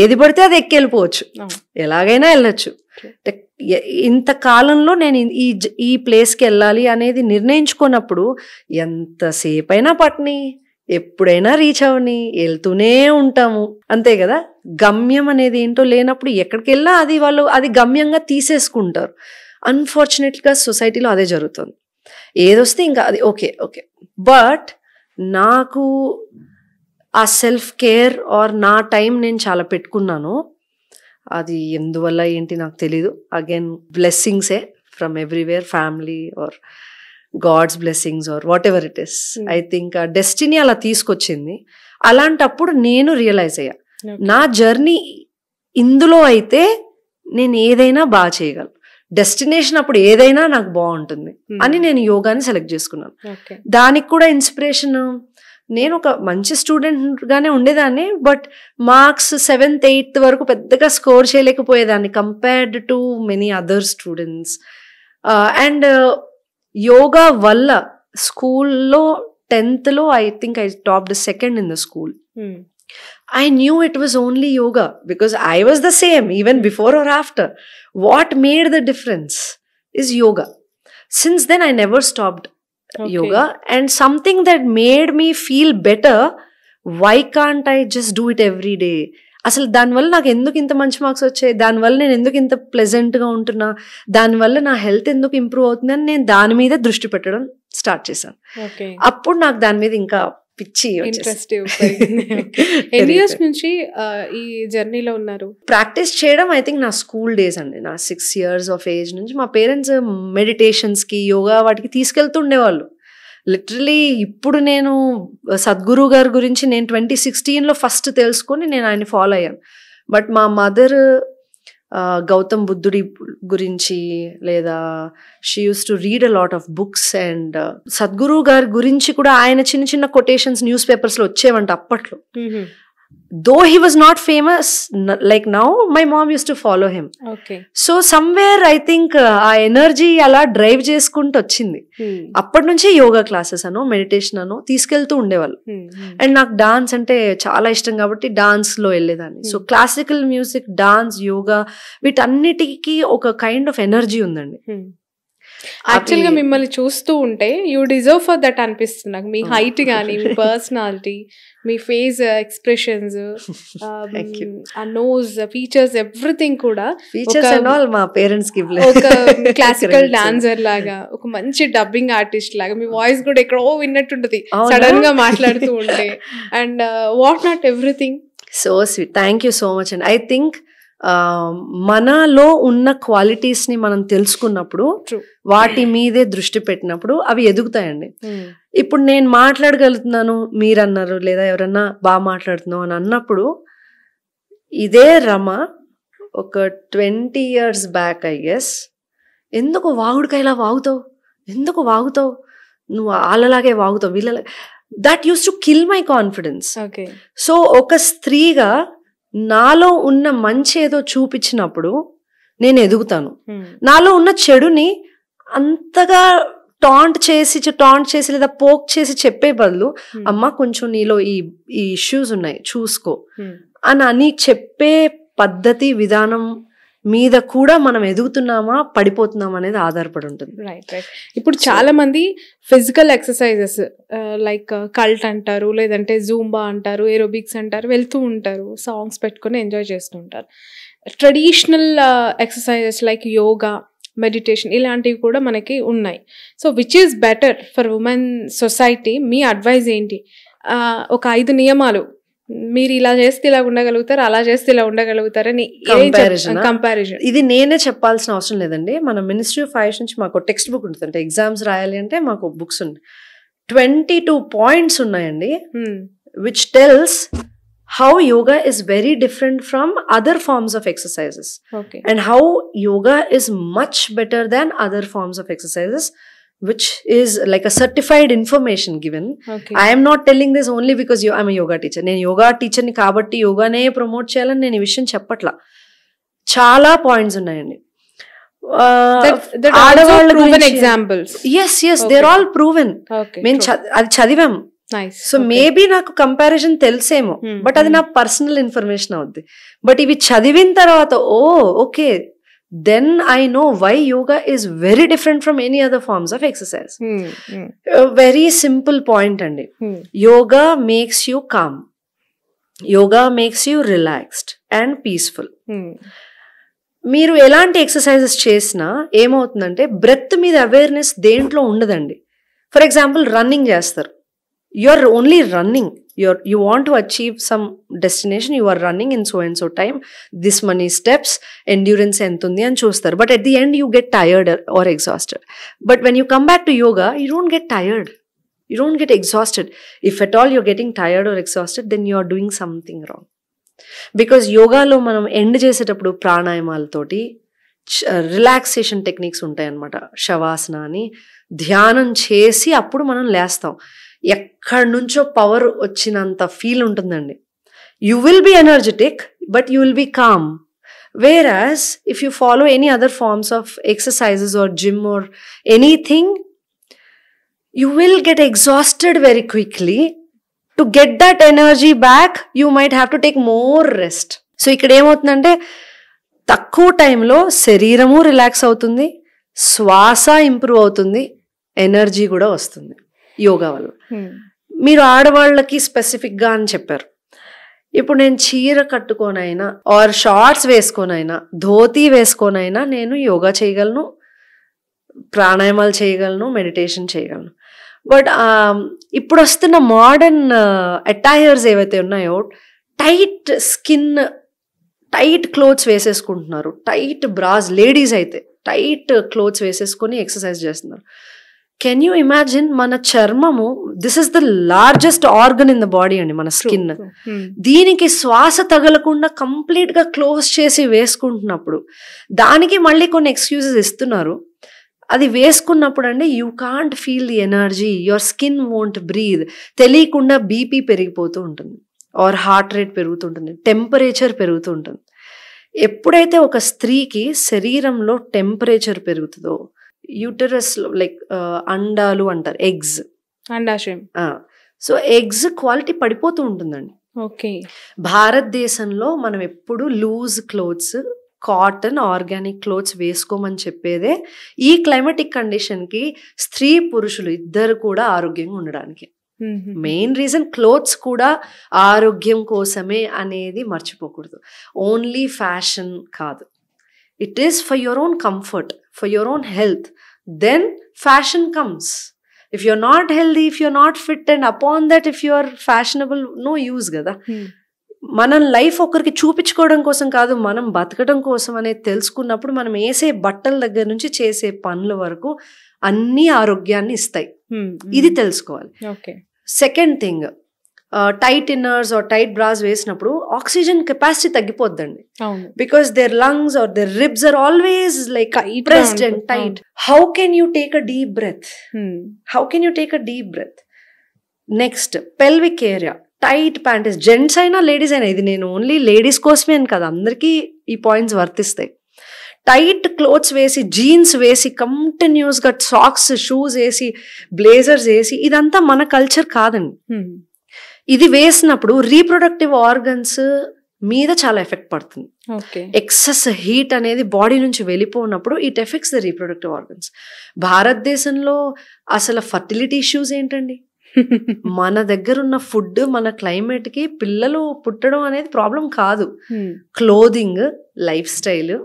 ఏది పడితే అది ఎక్కెళ్ళిపోవచ్చు, ఎలాగైనా వెళ్ళొచ్చు. ఇంత కాలంలో నేను ఈ ప్లేస్కి వెళ్ళాలి అనేది నిర్ణయించుకున్నప్పుడు ఎంతసేపు అయినా పట్ని, ఎప్పుడైనా రీచ్ అవని, వెళ్తూనే ఉంటాము అంతే కదా. గమ్యం అనేది ఏంటో లేనప్పుడు ఎక్కడికి వెళ్ళినా అది వాళ్ళు అది గమ్యంగా తీసేసుకుంటారు. అన్ఫార్చునేట్గా సొసైటీలో అదే జరుగుతుంది. ఏదొస్తే ఇంకా అది ఓకే. బట్ నాకు ఆ సెల్ఫ్ కేర్ ఆర్ నా టైం నేను చాలా పెట్టుకున్నాను. అది ఎందువల్ల ఏంటి నాకు తెలీదు. అగైన్ బ్లెస్సింగ్సే from everywhere, family or God's blessings or whatever it is. I think ఆ డెస్టినీ అలా తీసుకొచ్చింది. అలాంటప్పుడు నేను రియలైజ్ అయ్యా, నా జర్నీ ఇందులో అయితే నేను ఏదైనా బాగా చేయగలను, డెస్టినేషన్ అప్పుడు ఏదైనా నాకు బాగుంటుంది అని నేను యోగాని సెలెక్ట్ చేసుకున్నాను. దానికి కూడా ఇన్స్పిరేషన్, నేను ఒక మంచి స్టూడెంట్ గానే ఉండేదాన్ని, బట్ మార్క్స్ 7th 8th వరకు పెద్దగా స్కోర్ చేయలేకపోయేదాన్ని compared to many other students. And yoga వల్ల స్కూల్లో 10th లో I think I topped 2nd in the school. I knew it was only yoga because I was the same even before or after. What made the difference is yoga. Since then I never stopped yoga, and something that made me feel better, why can't I just do it every day? అసలు దానివల్ల నాకు ఎందుకు ఇంత మంచి మార్క్స్ వచ్చాయి, దానివల్ల నేను ఎందుకు ఇంత ప్లెజెంట్గా ఉంటున్నా, దానివల్ల నా హెల్త్ ఎందుకు ఇంప్రూవ్ అవుతుంది అని నేను దాని మీద దృష్టి పెట్టడం స్టార్ట్ చేశాను. అప్పుడు నాకు దాని మీద ఇంకా పిచ్చి ఇంట్రెస్ట్. ఎన్ని ఇయర్స్ నుంచి ఈ జర్నీలో ఉన్నారు? ప్రాక్టీస్ చేయడం ఐ థింక్ నా స్కూల్ డేస్ అండి. నా 6 years of age నుంచి మా పేరెంట్స్ మెడిటేషన్స్కి, యోగా వాటికి తీసుకెళ్తుండేవాళ్ళు. లిటరలీ ఇప్పుడు నేను సద్గురు గారి గురించి నేను 2016లో ఫస్ట్ తెలుసుకొని నేను ఆయన ఫాలో అయ్యాను. బట్ మా మదర్ గౌతమ్ బుద్ధుడి గురించి, లేదా she uses to read a lot of books, and Sadhguru గారి గురించి కూడా ఆయన చిన్న చిన్న కొటేషన్స్ న్యూస్ పేపర్స్లో వచ్చేవంట అప్పట్లో. Though he was not famous like now, my mom used to follow him. So somewhere I think ఆ ఎనర్జీ అలా డ్రైవ్ చేసుకుంటూ వచ్చింది. అప్పటి నుంచి యోగా క్లాసెస్ అనో మెడిటేషన్ అనో తీసుకెళ్తూ ఉండేవాళ్ళు. అండ్ నాకు డాన్స్ అంటే చాలా ఇష్టం కాబట్టి డాన్స్ లో వెళ్ళేదాన్ని. So classical music, dance, yoga వీటన్నిటికీ ఒక కైండ్ ఆఫ్ ఎనర్జీ ఉందండి. యాక్చువల్ గా మిమ్మల్ని చూస్తూ ఉంటే యూ డిజర్వ్ ఫర్ దట్ అనిపిస్తుంది నాకు. మీ హైట్ కానీ, మీ పర్సనాలిటీ, మీ ఫేస్ ఎక్స్ప్రెషన్స్, ఆ నోస్ ఫీచర్స్, ఎవ్రీథింగ్ కూడా ఫీచర్స్ అండ్ ఆల్ మా పేరెంట్స్ కి ఒక క్లాసికల్ డాన్సర్ లాగా, ఒక మంచి డబ్బింగ్ ఆర్టిస్ట్ లాగా మీ వాయిస్ కూడా ఎక్కడో విన్నట్టుంటది సడన్ గా మాట్లాడుతూ ఉంటే. And what not everything. So sweet, thank you so much and I think మనలో ఉన్న క్వాలిటీస్ ని మనం తెలుసుకున్నప్పుడు, వాటి మీదే దృష్టి పెట్టినప్పుడు అవి ఎదుగుతాయండి. ఇప్పుడు నేను మాట్లాడగలుగుతున్నాను మీరు అన్నారు, లేదా ఎవరన్నా బాగా మాట్లాడుతున్నావు అని అన్నప్పుడు, ఇదే రమ ఒక 20 years బ్యాక్ ఐ గెస్, ఎందుకు వాగుడికాయలా వాగుతావు, ఎందుకు వాగుతావు, నువ్వు వాళ్ళలాగే వాగుతావు, వీళ్ళ that use to kill my confidence. So ఒక స్త్రీగా నాలో ఉన్న మంచి ఏదో చూపించినప్పుడు నేను ఎదుగుతాను. నాలో ఉన్న చెడుని అంతగా టాంట్ చేసి లేదా పోక్ చేసి చెప్పే బదులు, అమ్మ కొంచెం నీలో ఈ ఇష్యూస్ ఉన్నాయి చూసుకో అని చెప్పే పద్ధతి విధానం మీద కూడా మనం ఎదుగుతున్నామా పడిపోతున్నామా అనేది ఆధారపడి ఉంటుంది. రైట్. ఇప్పుడు చాలా మంది ఫిజికల్ ఎక్సర్సైజెస్ లైక్ కల్ట్ అంటారు, లేదంటే జూంబా అంటారు, ఏరోబిక్స్ అంటారు, వెళ్తూ ఉంటారు, సాంగ్స్ పెట్టుకొని ఎంజాయ్ చేస్తూ ఉంటారు. Traditional exercises like yoga, meditation ఇలాంటివి కూడా మనకి ఉన్నాయి. So which is better for women society? మీ అడ్వైజ్ ఏంటి? ఒక 5 నియమాలు, మీరు ఇలా చేస్తే ఇలా ఉండగలుగుతారు, అలా చేస్తే ఇలా ఉండగలుగుతారని కంపారిజన్. ఇది నేనే చెప్పాల్సిన అవసరం లేదండి. మన మినిస్ట్రీ ఆఫ్ ఆయుష్ నుంచి మాకు టెక్స్ట్ బుక్ ఉంటుంది. అంటే ఎగ్జామ్స్ రాయాలి అంటే మాకు బుక్స్ ఉన్నాయి. 22 points ఉన్నాయండి, which tells how yoga is very different from other forms of exercises. Okay. And how yoga is much better than other forms of exercises, which is like a certified information given. Okay. I am not telling this only because I'm a yoga teacher. నేను యోగా టీచర్ ని కాబట్టి యోగానే ప్రమోట్ చేయాలని నేను ఈ విషయం చెప్పట్లా. చాలా పాయింట్స్ ఉన్నాయండి. ఆడవాళ్ళ examples, yes they're all proven. మేము అది చదివాం. సో మేబీ నాకు కంపారిజన్ తెలిసేమో, బట్ అది నా పర్సనల్ ఇన్ఫర్మేషన్ అవుద్ది. బట్ ఇవి చదివిన తర్వాత okay, then I know why yoga is very different from any other forms of exercise. Very simple point అండి. Yoga makes you calm, yoga makes you relaxed and peaceful. మీరు ఎలాంటి ఎక్సర్సైజెస్ చేసినా ఏమవుతుందంటే బ్రెత్ మీద అవేర్నెస్ దేంట్లో ఉండదండి. ఫర్ ఎగ్జాంపుల్ రన్నింగ్ చేస్తారు, you are only running, you want to achieve some destination, you are running in so and so time, this many steps, endurance entundi ani chustaru, but at the end you get tired or exhausted. But when you come back to yoga, you don't get tired, you don't get exhausted. If at all you're getting tired or exhausted, then you are doing something wrong. Because yoga lo manam end చేసేటప్పుడు ప్రాణాయామాలతోటి రిలాక్సేషన్ టెక్నిక్స్ ఉంటాయి అన్నమాట. శవాసన అని ధ్యానం చేసి అప్పుడు మనం లేస్తాం. ఎక్కడి నుంచో పవర్ వచ్చినంత ఫీల్ ఉంటుందండి. You will be energetic but you will be calm. Whereas if you follow any other forms of exercises or gym or anything, you will get exhausted very quickly. To get that energy back you might have to take more rest. So ఇక్కడ ఏమవుతుందంటే తక్కువ టైంలో శరీరము రిలాక్స్ అవుతుంది, శ్వాస ఇంప్రూవ్ అవుతుంది, ఎనర్జీ కూడా వస్తుంది యోగా వల్ల. మీరు ఆడవాళ్ళకి స్పెసిఫిక్ గా అని చెప్పారు. ఇప్పుడు నేను చీర కట్టుకోనైనా ఆర్ షార్ట్స్ వేసుకోనైనా ధోతీ వేసుకోనైనా నేను యోగా చేయగలను, ప్రాణాయామాలు చేయగలను, మెడిటేషన్ చేయగలను. బట్ ఇప్పుడు వస్తున్న మోడర్న్ అటైర్స్ ఏవైతే ఉన్నాయో, టైట్ స్కిన్, టైట్ క్లోత్స్ వేసేసుకుంటున్నారు, టైట్ బ్రాస్, లేడీస్ అయితే టైట్ క్లోత్స్ వేసేసుకొని ఎక్సర్సైజ్ చేస్తున్నారు. Can you imagine? మన చర్మము, this is the largest organ in the body అండి, మన స్కిన్. దీనికి శ్వాస తగలకుండా కంప్లీట్ గా క్లోజ్ చేసి వేసుకుంటున్నప్పుడు దానికి మళ్ళీ కొన్ని ఎక్స్క్యూజెస్ ఇస్తున్నారు. అది వేసుకున్నప్పుడు అండి you can't feel the energy, your skin won't breathe. తెలియకుండా బీపీ పెరిగిపోతూ ఉంటుంది, ఆర్ హార్ట్ రేట్ పెరుగుతుంటుంది, టెంపరేచర్ పెరుగుతూ ఉంటుంది. ఎప్పుడైతే ఒక స్త్రీకి శరీరంలో టెంపరేచర్ పెరుగుతుందో, యూటరస్ లైక్ అండాలు అంటారు, ఎగ్స్, అండాశయం. సో ఎగ్స్ క్వాలిటీ పడిపోతూ ఉంటుందండి. ఓకే. భారతదేశంలో మనం ఎప్పుడు loose clothes cotton organic clothes వేసుకోమని చెప్పేదే ఈ క్లైమాటిక్ కండిషన్కి స్త్రీ పురుషులు ఇద్దరు కూడా ఆరోగ్యంగా ఉండడానికి. మెయిన్ రీజన్ క్లోత్స్ కూడా ఆరోగ్యం కోసమే అనేది మర్చిపోకూడదు. ఓన్లీ ఫ్యాషన్ కాదు, it is for your own comfort, for your own health. Then fashion comes. If you're not healthy, if you're not fit and upon that if you're fashionable, no use కదా. మనం లైఫ్ ఒకరికి చూపించుకోవడం కోసం కాదు, మనం బతకడం కోసం అనేది తెలుసుకున్నప్పుడు మనం వేసే బట్టల దగ్గర నుంచి చేసే పనుల వరకు అన్ని ఆరోగ్యాన్ని ఇస్తాయి. ఇది తెలుసుకోవాలి. Second thing, tight inners or tight bras వేసినప్పుడు ఆక్సిజన్ కెపాసిటీ తగ్గిపోద్దండి. Because their lungs or their ribs are always like pressed and tight. How can you take a deep breath? How can you take a deep breath? Next, pelvic area tight panties, gents అయినా లేడీస్ అయినా, ఇది నేను ఓన్లీ లేడీస్ కోసమే అని కదా, అందరికీ ఈ పాయింట్స్ వర్తిస్తాయి. టైట్ క్లోత్స్ వేసి, జీన్స్ వేసి, కంటిన్యూస్గా సాక్స్, షూస్ వేసి, బ్లేజర్స్ వేసి, ఇదంతా మన కల్చర్ కాదండి. ఇది వేసినప్పుడు రీప్రొడక్టివ్ ఆర్గన్స్ మీద చాలా ఎఫెక్ట్ పడుతుంది. ఎక్సెస్ హీట్ అనేది బాడీ నుంచి వెళ్ళిపోయినప్పుడు it effects the reproductive organs. భారతదేశంలో అసలు ఫర్టిలిటీ ఇష్యూస్ ఏంటండి? మన దగ్గర ఉన్న ఫుడ్, మన క్లైమేట్ కి పిల్లలు పుట్టడం అనేది ప్రాబ్లం కాదు. Clothing, life style,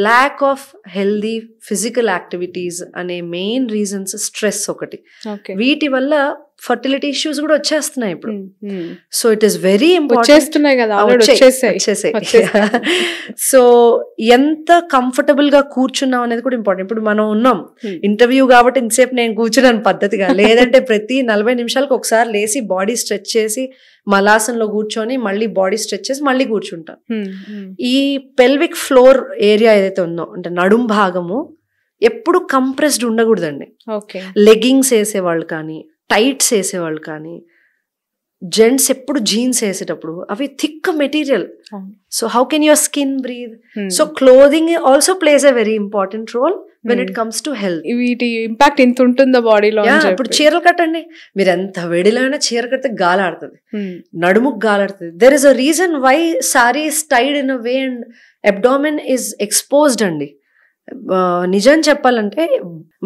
lack of healthy physical activities అనే మెయిన్ రీజన్స్. స్ట్రెస్ ఒకటి. వీటి వల్ల ఫర్టిలిటీ ఇష్యూస్ కూడా వచ్చేస్తున్నాయి ఇప్పుడు. So it is very important. So ఎంత కంఫర్టబుల్ గా కూర్చున్నాం అనేది కూడా ఇంపార్టెంట్. ఇప్పుడు మనం ఉన్నాం ఇంటర్వ్యూ కాబట్టి ఇంతసేపు నేను కూర్చున్నాను పద్ధతిగా, లేదంటే ప్రతి 40 నిమిషాలకు ఒకసారి లేసి బాడీ స్ట్రెచ్ చేసి మలాసన్లో కూర్చొని మళ్ళీ బాడీ స్ట్రెచ్ చేసి మళ్ళీ కూర్చుంటాం. ఈ పెల్విక్ ఫ్లోర్ ఏరియా ఏదైతే ఉందో, అంటే నడుం భాగము ఎప్పుడు కంప్రెస్డ్ ఉండకూడదండి. లెగ్గింగ్స్ వేసేవాళ్ళు కానీ, టైట్స్ వేసేవాళ్ళు కానీ, జెంట్స్ ఎప్పుడు జీన్స్ వేసేటప్పుడు అవి thick material. So how can your skin breathe? So clothing also plays a very important role when it comes to health. వీటి ఇంపాక్ట్ ఇంత ఉంటుందా బాడీలో? ఇప్పుడు చీరలు కట్టండి, మీరు ఎంత వేడిలో అయినా చీర కడితే గాలాడుతుంది, నడుముకు గాలాడుతుంది. There is a reason why sari is tied in a way and abdomen is exposed అండి. నిజం చెప్పాలంటే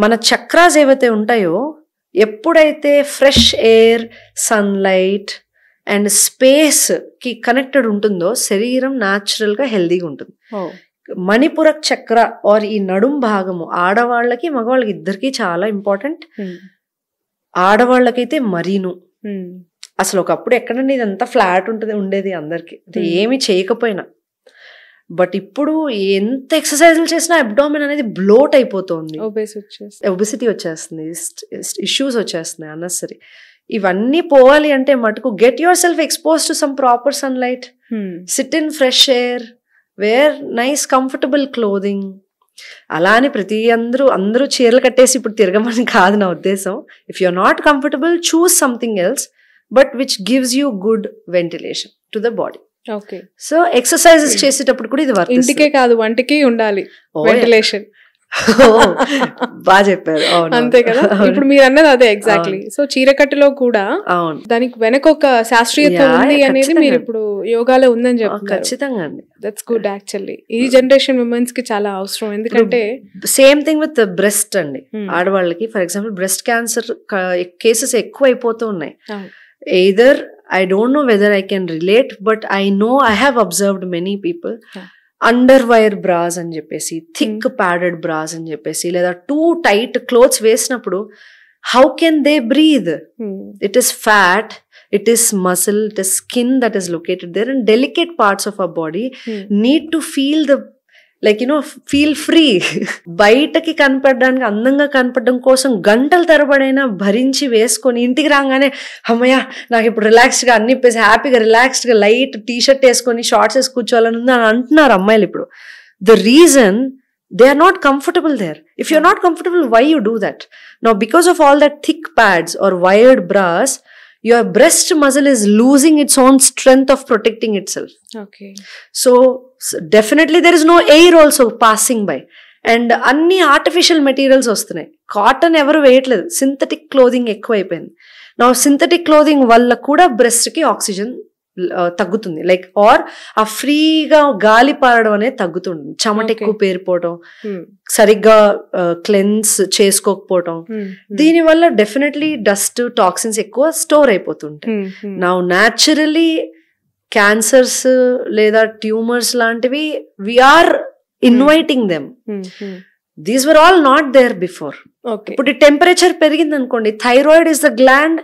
మన చక్రాస్ ఏవైతే ఉంటాయో, ఎప్పుడైతే fresh air, sunlight and space కి కనెక్టెడ్ ఉంటుందో శరీరం న్యాచురల్ గా హెల్దీగా ఉంటుంది. మణిపురక్ చక్ర ఆర్ ఈ నడుం భాగము ఆడవాళ్ళకి మగవాళ్ళకి ఇద్దరికి చాలా ఇంపార్టెంట్. ఆడవాళ్ళకైతే మరీను. అసలు ఒకప్పుడు ఎక్కడండి ఇదంతా ఫ్లాట్ ఉండేది అందరికి, ఏమి చేయకపోయినా. బట్ ఇప్పుడు ఎంత ఎక్సర్సైజ్లు చేసినా అబ్డామిన్ అనేది బ్లోట్ అయిపోతుంది, ఒబెసిటీ వచ్చేస్తుంది, ఇష్యూస్ వచ్చేస్తున్నాయి అన్నెసరీ. ఇవన్నీ పోవాలి అంటే మటుకు get your self expose to some proper sunlight, sit in fresh air, wear nice comfortable clothing. అలా అని అందరూ చీరలు కట్టేసి ఇప్పుడు తిరగమని కాదు నా ఉద్దేశం. If you are not comfortable, choose something else but which gives you good ventilation to the body. So exercises చేసేటప్పుడు కూడా ఇది ఇంటికే కాదు వంటికి ఉండాలి వెంటిలేషన్. బాగా చెప్పారు. అంతే కదా, ఇప్పుడు మీరు అన్నది అదే ఎగ్జాక్ట్లీ. సో చీరకట్టులో కూడా దానికి వెనక ఒక శాస్త్రీయత ఉంది అనేది మీరు ఇప్పుడు యోగాలో ఉందని చెప్తారు. ఖచ్చితంగా అండి, దట్స్ గుడ్. యాక్చువల్లీ ఈ జనరేషన్ ఉమెన్స్ కి చాలా అవసరం. ఎందుకంటే సేమ్ థింగ్ విత్ బ్రెస్ట్ అండి. ఆడవాళ్ళకి for example breast cancer cases ఎక్కువ అయిపోతూ ఉన్నాయి. Either I don't know whether I can relate, but I know I have observed many people underwire bras అని చెప్పేసి, thick padded bras అని చెప్పేసి, లేదా too tight clothes వేసినప్పుడు how can they breathe? It is fat, it is muscle, it is skin that is located there, and delicate parts of our body need to feel the feel free. బయటకి కనపడడానికి, అందంగా కనపడడం కోసం గంటల తరబడైనా భరించి వేసుకొని ఇంటికి రాగానే అమ్మయ్య నాకు ఇప్పుడు రిలాక్స్డ్గా అన్ని ఇప్పేసి హ్యాపీగా రిలాక్స్డ్గా లైట్ టీషర్ట్ వేసుకొని షార్ట్స్ వేసి కూర్చోవాలని అని అంటున్నారు అమ్మాయిలు ఇప్పుడు. The reason they are not comfortable there. If you're not comfortable, why you do that? Now because of all that thick pads or wired bras, your breast muscle is losing its own strength of protecting itself. Okay. So definitely there is no air also passing by. And అన్ని ఆర్టిఫిషియల్ మెటీరియల్స్ వస్తున్నాయి. కాటన్ ఎవరు వేయట్లేదు, సింథటిక్ క్లోదింగ్ ఎక్కువ అయిపోయింది. నా సింథటిక్ క్లోదింగ్ వల్ల కూడా బ్రెస్ట్ కి ఆక్సిజన్ తగ్గుతుంది, లైక్ ఆర్ ఆ ఫ్రీగా గాలి పారడం అనేది తగ్గుతుంది, చెమట ఎక్కువ పేరిపోవడం, సరిగ్గా క్లెన్స్ చేసుకోకపోవడం, దీనివల్ల డెఫినెట్లీ డస్ట్ టాక్సిన్స్ ఎక్కువ స్టోర్ అయిపోతుంటాయి. నా న్యాచురలీ క్యాన్సర్స్ లేదా ట్యూమర్స్ లాంటివి we're inviting them. These were all not there before. ఇప్పుడు టెంపరేచర్ పెరిగింది అనుకోండి, thyroid is the gland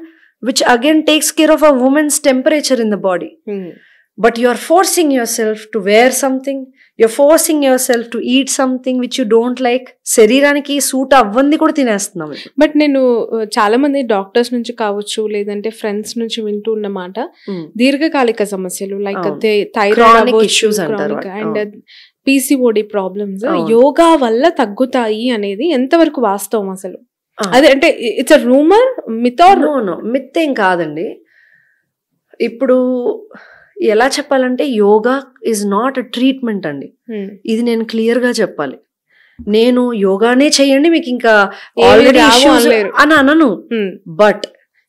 which again takes care of a woman's temperature in the body. But you are forcing yourself to wear something, you're forcing yourself to eat something which you don't like. శరీరానికి సూట్ అవ్వంది కూడా తినేస్తున్నాం. బట్ నేను చాలా మంది డాక్టర్స్ నుంచి కావచ్చు లేదంటే ఫ్రెండ్స్ నుంచి వింటూ ఉన్నమాట, దీర్ఘకాలిక సమస్యలు లైక్ థైరాయిడ్ ఇష్యూస్ అంటారు అండ్ పీసీఓడి ప్రాబ్లమ్స్ యోగా వల్ల తగ్గుతాయి అనేది ఎంతవరకు వాస్తవం అసలు? అదే అంటే it's a rumour, myth or no? Myth ఏం కాదండి. ఇప్పుడు ఎలా చెప్పాలంటే yoga is not a treatment అండి. ఇది నేను క్లియర్ గా చెప్పాలి. నేను యోగానే చెయ్యండి మీకు ఇంకా ఆల్రెడీ అని అనను. బట్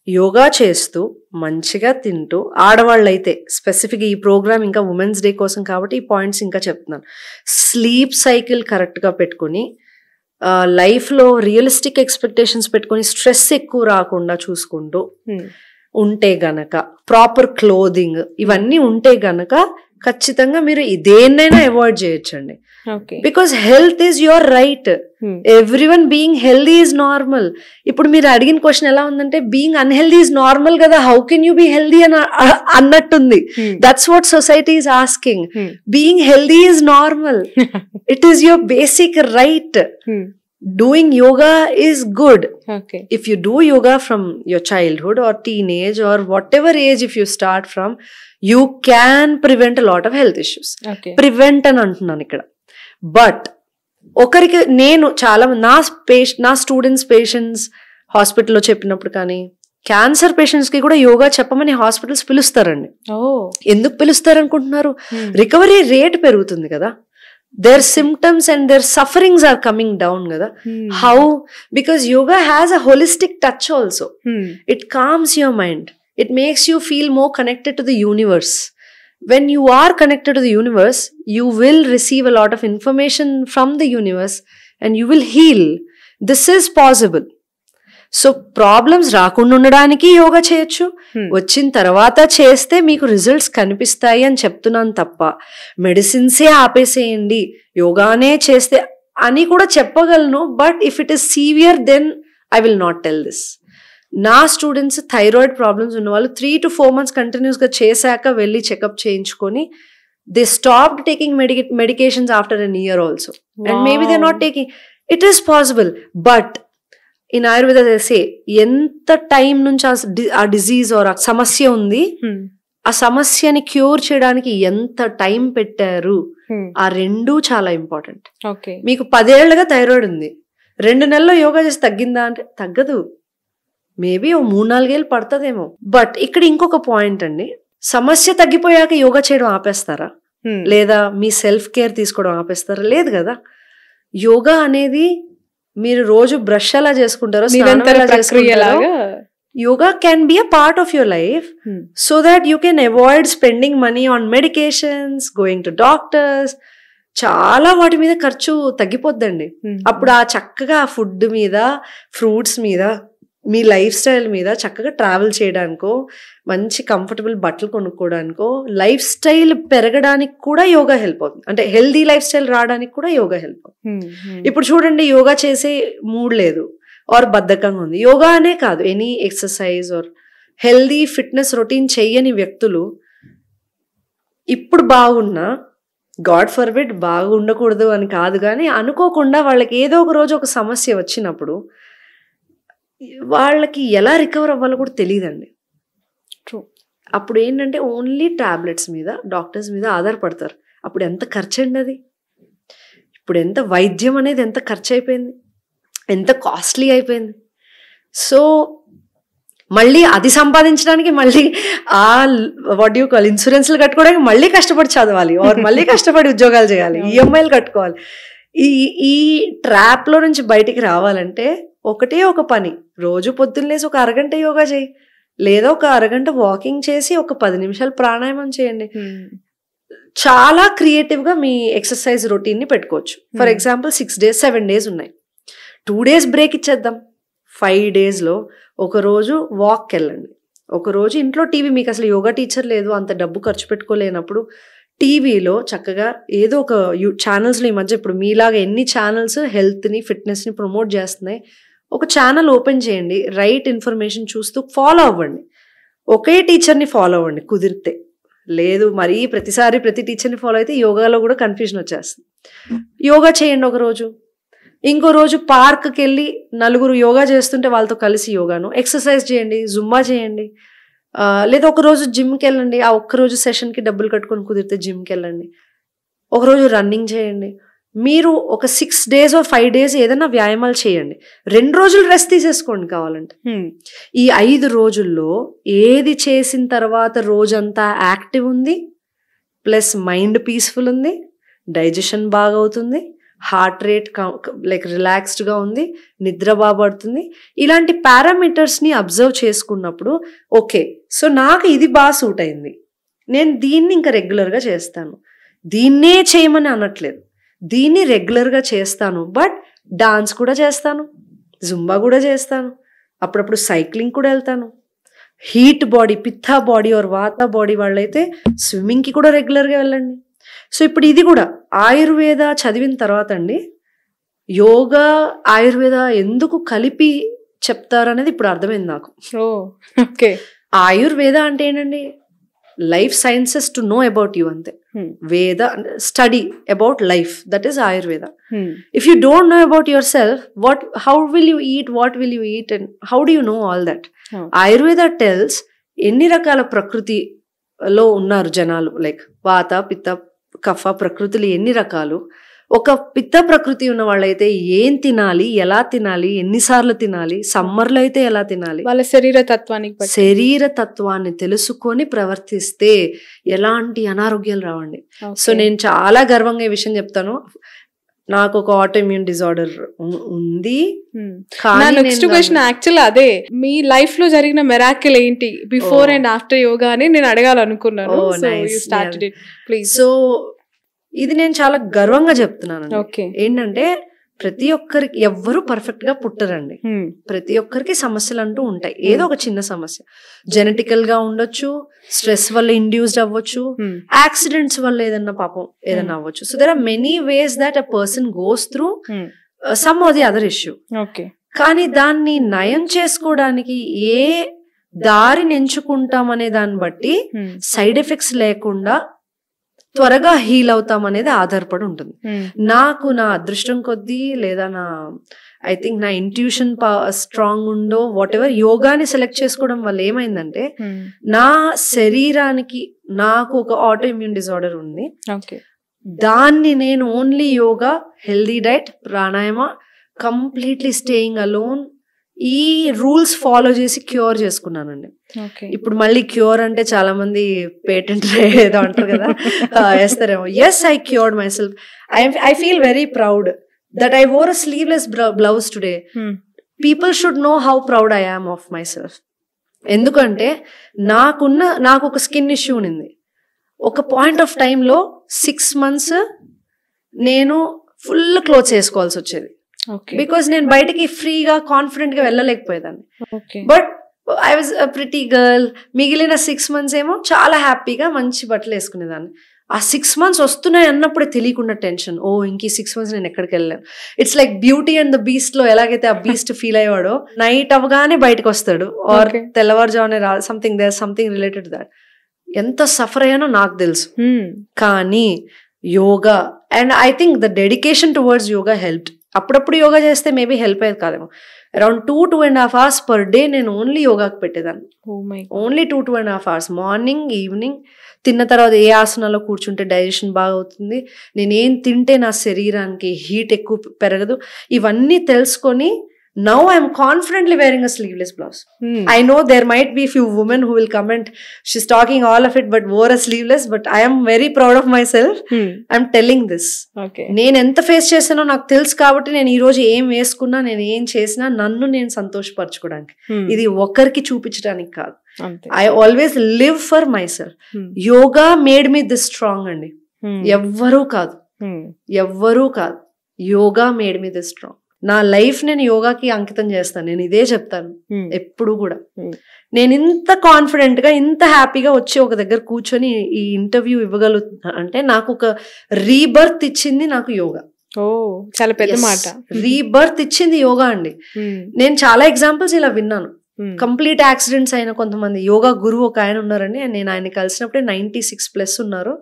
యోగా చేస్తూ మంచిగా తింటూ, ఆడవాళ్ళైతే స్పెసిఫిక్ ఈ ప్రోగ్రామ్ ఇంకా ఉమెన్స్ డే కోసం కాబట్టి ఈ పాయింట్స్ ఇంకా చెప్తున్నాను. స్లీప్ సైకిల్ కరెక్ట్ గా పెట్టుకుని, లైఫ్ లో రియలిస్టిక్ ఎక్స్పెక్టేషన్స్ పెట్టుకుని స్ట్రెస్ ఎక్కువ రాకుండా చూసుకుంటూ ఉంటే గనక, ప్రాపర్ క్లోదింగ్ ఇవన్నీ ఉంటే గనక ఖచ్చితంగా మీరు దేన్నైనా అవాయిడ్ చేయొచ్చండి. Because health is your right. Everyone being healthy is normal. ఇప్పుడు మీరు అడిగిన క్వశ్చన్ ఎలా ఉందంటే, బీయింగ్ అన్హెల్దీ ఈజ్ నార్మల్ కదా, how can you be healthy అని అన్నట్టుంది. That's what society is asking. Being healthy is normal. It is your basic right. Doing yoga is good. If you do yoga from your childhood or teenage or whatever age, if you start from, you can prevent a lot of health issues. Prevent అని అంటున్నాను ఇక్కడ. బట్ ఒకరికి నేను చాలా నా స్టూడెంట్స్ పేషెంట్స్ హాస్పిటల్లో చెప్పినప్పుడు కానీ, క్యాన్సర్ పేషెంట్స్ కి కూడా యోగా చెప్పమని హాస్పిటల్స్ పిలుస్తారండి. ఎందుకు పిలుస్తారు అనుకుంటున్నారు? రికవరీ రేట్ పెరుగుతుంది కదా, their symptoms and their sufferings are coming down kada. How? Because yoga has a holistic touch also. It calms your mind, it makes you feel more connected to the universe. When you are connected to the universe, you will receive a lot of information from the universe and you will heal. This is possible. So problems రాకుండా ఉండడానికి యోగా చేయొచ్చు, వచ్చిన తర్వాత చేస్తే మీకు రిజల్ట్స్ కనిపిస్తాయి అని చెప్తున్నాను తప్ప మెడిసిన్సే ఆపేసేయండి యోగానే చేస్తే అని కూడా చెప్పగలను. But if it is severe then I will not tell this. నా స్టూడెంట్స్ థైరాయిడ్ ప్రాబ్లమ్స్ ఉన్న వాళ్ళు 3 to 4 months కంటిన్యూస్గా చేశాక వెళ్ళి చెకప్ చేయించుకొని they stopped taking medications after an year also. And maybe they not taking. It is possible. But in Ayurveda సే ఎంత టైం నుంచి ఆ డిజీజ్ ఆర్ ఆ సమస్య ఉంది, ఆ సమస్యని క్యూర్ చేయడానికి ఎంత టైం పెట్టారు, ఆ రెండూ చాలా ఇంపార్టెంట్. మీకు 10 ఏళ్లుగా థైరాయిడ్ ఉంది, 2 నెలల్లో యోగా చేసి తగ్గిందా అంటే తగ్గదు. మేబీ 3-4 ఏళ్ళు పడుతుందేమో. బట్ ఇక్కడ ఇంకొక పాయింట్ అండి, సమస్య తగ్గిపోయాక యోగా చేయడం ఆపేస్తారా? లేదా మీ సెల్ఫ్ కేర్ తీసుకోవడం ఆపేస్తారా? లేదు కదా. యోగా అనేది మీరు రోజు బ్రష్ ఎలా చేసుకుంటారో, yoga can be a part of your life so that you can avoid spending money on medications, going to doctors. చాలా వాటి మీద ఖర్చు తగ్గిపోద్దండి. అప్పుడు ఆ చక్కగా ఫుడ్ మీద, ఫ్రూట్స్ మీద, మీ లైఫ్ స్టైల్ మీద చక్కగా ట్రావెల్ చేయడానికో, మంచి కంఫర్టబుల్ బట్టలు కొనుక్కోవడానికో, లైఫ్ స్టైల్ పెరగడానికి కూడా యోగా హెల్ప్ అవుతుంది. అంటే హెల్దీ లైఫ్ స్టైల్ రావడానికి కూడా యోగా హెల్ప్ అవుతుంది. ఇప్పుడు చూడండి, యోగా చేసే మూడ్ లేదు ఆర్ బద్ధకంగా ఉంది, యోగా అనే కాదు, any exercise or healthy fitness routine చెయ్యని వ్యక్తులు ఇప్పుడు బాగున్నా, గాడ్ ఫర్బిడ్ బాగుండకూడదు అని కాదు కానీ, అనుకోకుండా వాళ్ళకి ఏదో ఒక రోజు ఒక సమస్య వచ్చినప్పుడు వాళ్ళకి ఎలా రికవర్ అవ్వాలో కూడా తెలియదండి. అప్పుడు ఏంటంటే ఓన్లీ టాబ్లెట్స్ మీద, డాక్టర్స్ మీద ఆధారపడతారు. అప్పుడు ఎంత ఖర్చు అండి అది. ఇప్పుడు ఎంత వైద్యం అనేది ఎంత ఖర్చు అయిపోయింది, ఎంత కాస్ట్లీ అయిపోయింది. సో మళ్ళీ అది సంపాదించడానికి మళ్ళీ ఆ వాట్ యూ కాల్ ఇన్సూరెన్స్లు కట్టుకోవడానికి మళ్ళీ కష్టపడి చదవాలి, ఆర్ మళ్ళీ కష్టపడి ఉద్యోగాలు చేయాలి, ఈఎంఐలు కట్టుకోవాలి. ఈ ట్రాప్లో నుంచి బయటికి రావాలంటే ఒకటే ఒక పని, రోజు పొద్దున్న లేసి ఒక అరగంట యోగా చేయి, లేదా ఒక అరగంట వాకింగ్ చేసి ఒక 10 నిమిషాలు ప్రాణాయామం చేయండి. చాలా క్రియేటివ్గా మీ ఎక్సర్సైజ్ రొటీన్ని పెట్టుకోవచ్చు. ఫర్ ఎగ్జాంపుల్ 6 days 7 days ఉన్నాయి, 2 days బ్రేక్ ఇచ్చేద్దాం. 5 daysలో ఒకరోజు వాక్కి వెళ్ళండి, ఒకరోజు ఇంట్లో టీవీ, మీకు అసలు యోగా టీచర్ లేదు, అంత డబ్బు ఖర్చు పెట్టుకోలేనప్పుడు టీవీలో చక్కగా ఏదో ఒక ఛానల్స్లో, ఈ మధ్య ఇప్పుడు మీలాగా ఎన్ని ఛానల్స్ హెల్త్ని ఫిట్నెస్ని ప్రమోట్ చేస్తున్నాయి, ఒక ఛానల్ ఓపెన్ చేయండి, రైట్ ఇన్ఫర్మేషన్ చూస్తూ ఫాలో అవ్వండి. ఒకే టీచర్ని ఫాలో అవ్వండి కుదిరితే, లేదు మరీ ప్రతిసారి ప్రతి టీచర్ని ఫాలో అయితే యోగాలో కూడా కన్ఫ్యూజన్ వచ్చేస్తుంది. యోగా చేయండి ఒకరోజు, ఇంకో రోజు పార్క్కి వెళ్ళి నలుగురు యోగా చేస్తుంటే వాళ్ళతో కలిసి యోగాను ఎక్సర్సైజ్ చేయండి, జుంబా చేయండి. లేదా ఒకరోజు జిమ్కి వెళ్ళండి, ఆ ఒక్కరోజు సెషన్కి డబ్బులు కట్టుకొని కుదిరితే జిమ్కి వెళ్ళండి. ఒకరోజు రన్నింగ్ చేయండి. మీరు ఒక 6 days or 5 days ఏదైనా వ్యాయామాలు చేయండి, 2 రోజులు రెస్ట్ తీసేసుకోండి కావాలంటే. ఈ 5 రోజుల్లో ఏది చేసిన తర్వాత రోజంతా యాక్టివ్ ఉంది, ప్లస్ మైండ్ పీస్ఫుల్ ఉంది, డైజెషన్ బాగా అవుతుంది, హార్ట్ రేట్ లైక్ రిలాక్స్డ్గా ఉంది, నిద్ర బాగా పడుతుంది. ఇలాంటి పారామీటర్స్ని అబ్జర్వ్ చేసుకున్నప్పుడు ఓకే, సో నాకు ఇది బాగా సూట్ అయింది, నేను దీన్ని ఇంకా రెగ్యులర్గా చేస్తాను. దీన్నే చేయమని అనట్లేదు, దీన్ని రెగ్యులర్గా చేస్తాను. బట్ డాన్స్ కూడా చేస్తాను, జుంబా కూడా చేస్తాను, అప్పుడప్పుడు సైక్లింగ్ కూడా వెళ్తాను. హీట్ బాడీ, పిత్తా బాడీ ఆర్ వాత బాడీ వాళ్ళైతే స్విమ్మింగ్కి కూడా రెగ్యులర్గా వెళ్ళండి. సో ఇప్పుడు ఇది కూడా ఆయుర్వేద చదివిన తర్వాత అండి, యోగా ఆయుర్వేద ఎందుకు కలిపి చెప్తారనేది ఇప్పుడు అర్థమైంది నాకు. ఓకే, ఆయుర్వేద అంటే ఏంటండి, life sciences to know about you అంతే. వేద study about life, that is Ayurveda. If you don't know about your self, how will you eat, what will you eat and how do you know all that? Ayurveda tells ఎన్ని రకాల ప్రకృతిలో ఉన్నారు జనాలు, లైక్ వాత పిత్త కఫ ప్రకృతులు ఎన్ని రకాలు. ఒక పిత్త ప్రకృతి ఉన్న వాళ్ళైతే ఏం తినాలి, ఎలా తినాలి, ఎన్నిసార్లు తినాలి, సమ్మర్లో అయితే ఎలా తినాలి, వాళ్ళ శరీర తత్వాన్ని తెలుసుకొని ప్రవర్తిస్తే ఎలాంటి అనారోగ్యాలు రావండి. సో నేను చాలా గర్వంగా ఈ విషయం చెప్తాను, నాకు ఒక ఆటోఇమ్యూన్ డిజార్డర్ ఉంది. నెక్స్ట్ క్వశ్చన్ యాక్చువల్ అదే, మీ లైఫ్ లో జరిగిన మెరాకిల్ ఏంటి బిఫోర్ అండ్ ఆఫ్టర్ యోగా అని నేను అడగాలనుకున్నాను. సో ఇది నేను చాలా గర్వంగా చెప్తున్నాను. ఏంటంటే ప్రతి ఒక్కరికి, ఎవ్వరు పర్ఫెక్ట్ గా పుట్టరండి, ప్రతి ఒక్కరికి సమస్యలు అంటూ ఉంటాయి. ఏదో ఒక చిన్న సమస్య జెనెటికల్ గా ఉండొచ్చు, స్ట్రెస్ వల్ల ఇండ్యూస్డ్ అవ్వచ్చు, యాక్సిడెంట్స్ వల్ల ఏదన్నా పాపం ఏదన్నా అవ్వచ్చు. So there are many ways that a person goes through some or the other issue. కానీ దాన్ని నయం చేసుకోవడానికి ఏ దారిని ఎంచుకుంటాం అనే దాన్ని బట్టి సైడ్ ఎఫెక్ట్స్ లేకుండా త్వరగా హీల్ అవుతాం అనేది ఆధారపడి ఉంటుంది. నాకు నా అదృష్టం కొద్దీ లేదా నా ఐ థింక్ నా intuition strong undo what ever, యోగాని సెలెక్ట్ చేసుకోవడం వల్ల ఏమైందంటే నా శరీరానికి, నాకు ఒక ఆటో ఇమ్యూన్ డిజార్డర్ ఉంది, దాన్ని నేను only yoga, healthy diet, pranayama, completely staying alone, ఈ రూల్స్ ఫాలో చేసి క్యూర్ చేసుకున్నానండి. ఇప్పుడు మళ్ళీ క్యూర్ అంటే చాలా మంది పేటెంట్ ఏదో అంటారు కదా, వేస్తారేమో. Yes, I cured myself. I feel very proud that I wore a sleeveless blouse today. People should know how proud I am of myself. ఎందుకంటే నాకు ఒక స్కిన్ ఇష్యూ ఉంది. ఒక పాయింట్ ఆఫ్ టైంలో 6 months నేను ఫుల్ క్లోత్స్ వేసుకోవాల్సి వచ్చేది, బికాస్ నేను బయటకి ఫ్రీగా కాన్ఫిడెంట్ గా వెళ్ళలేకపోయేదాన్ని. But I was a pretty girl. మిగిలిన 6 months ఏమో చాలా హ్యాపీగా మంచి బట్టలు వేసుకునేదాన్ని. ఆ 6 months వస్తున్నాయి అన్నప్పుడే తెలియకుండా టెన్షన్, ఓ ఇంక 6 months నేను ఎక్కడికి వెళ్ళాను. It's like beauty and the beast లో ఎలాగైతే ఆ బీస్ట్ ఫీల్ అయ్యాడో, నైట్ అవగానే బయటకు వస్తాడు ఆర్ తెల్లవారుజామునే something there something related that. ఎంత సఫర్ అయ్యానో నాకు తెలుసు. కానీ yoga and I think the dedication towards yoga helped. అప్పుడప్పుడు యోగా చేస్తే మేబీ హెల్ప్ అయ్యేది కాదేమో. అరౌండ్ 2.5 hours per day నేను ఓన్లీ యోగాకి పెట్టేదాన్ని. Only 2.5 hours morning evening. తిన్న తర్వాత ఏ ఆసనాలో కూర్చుంటే డైజెషన్ బాగా అవుతుంది, నేనేం తింటే నా శరీరానికి హీట్ ఎక్కువ పెరగదు, ఇవన్నీ తెలుసుకొని now I'm confidently wearing a sleeveless blouse. I know there might be few women who will comment, she's talking all of it but wore a sleeveless, but I am very proud of myself. I'm telling this. నేను ఎంత ఫేస్ చేసానో నాకు తెలుసు కాబట్టి నేను ఈ రోజు ఏం వేసుకున్నా, నేను ఏం చేసినా నన్ను నేను సంతోషపరచుకోవడానికి, ఇది ఒకరికి చూపించడానికి కాదు. I always live for my self. Yoga made me this strong అండి. ఎవ్వరూ కాదు, yoga made me this strong. నా లైఫ్ నేను యోగాకి అంకితం చేస్తాను. నేను ఇదే చెప్తాను ఎప్పుడు కూడా. నేను ఇంత కాన్ఫిడెంట్ గా, ఇంత హ్యాపీగా వచ్చి ఒక దగ్గర కూర్చొని ఈ ఇంటర్వ్యూ ఇవ్వగలుగుతున్నా అంటే నాకు ఒక రీబర్త్ ఇచ్చింది నాకు యోగా. చాలా పెద్ద మాట. రీబర్త్ ఇచ్చింది యోగా అండి. నేను చాలా ఎగ్జాంపుల్స్ ఇలా విన్నాను. కంప్లీట్ యాక్సిడెంట్స్ అయిన కొంతమంది. యోగా గురువు ఒక ఆయన ఉన్నారండి, నేను ఆయన కలిసినప్పుడే 96+ ఉన్నారు.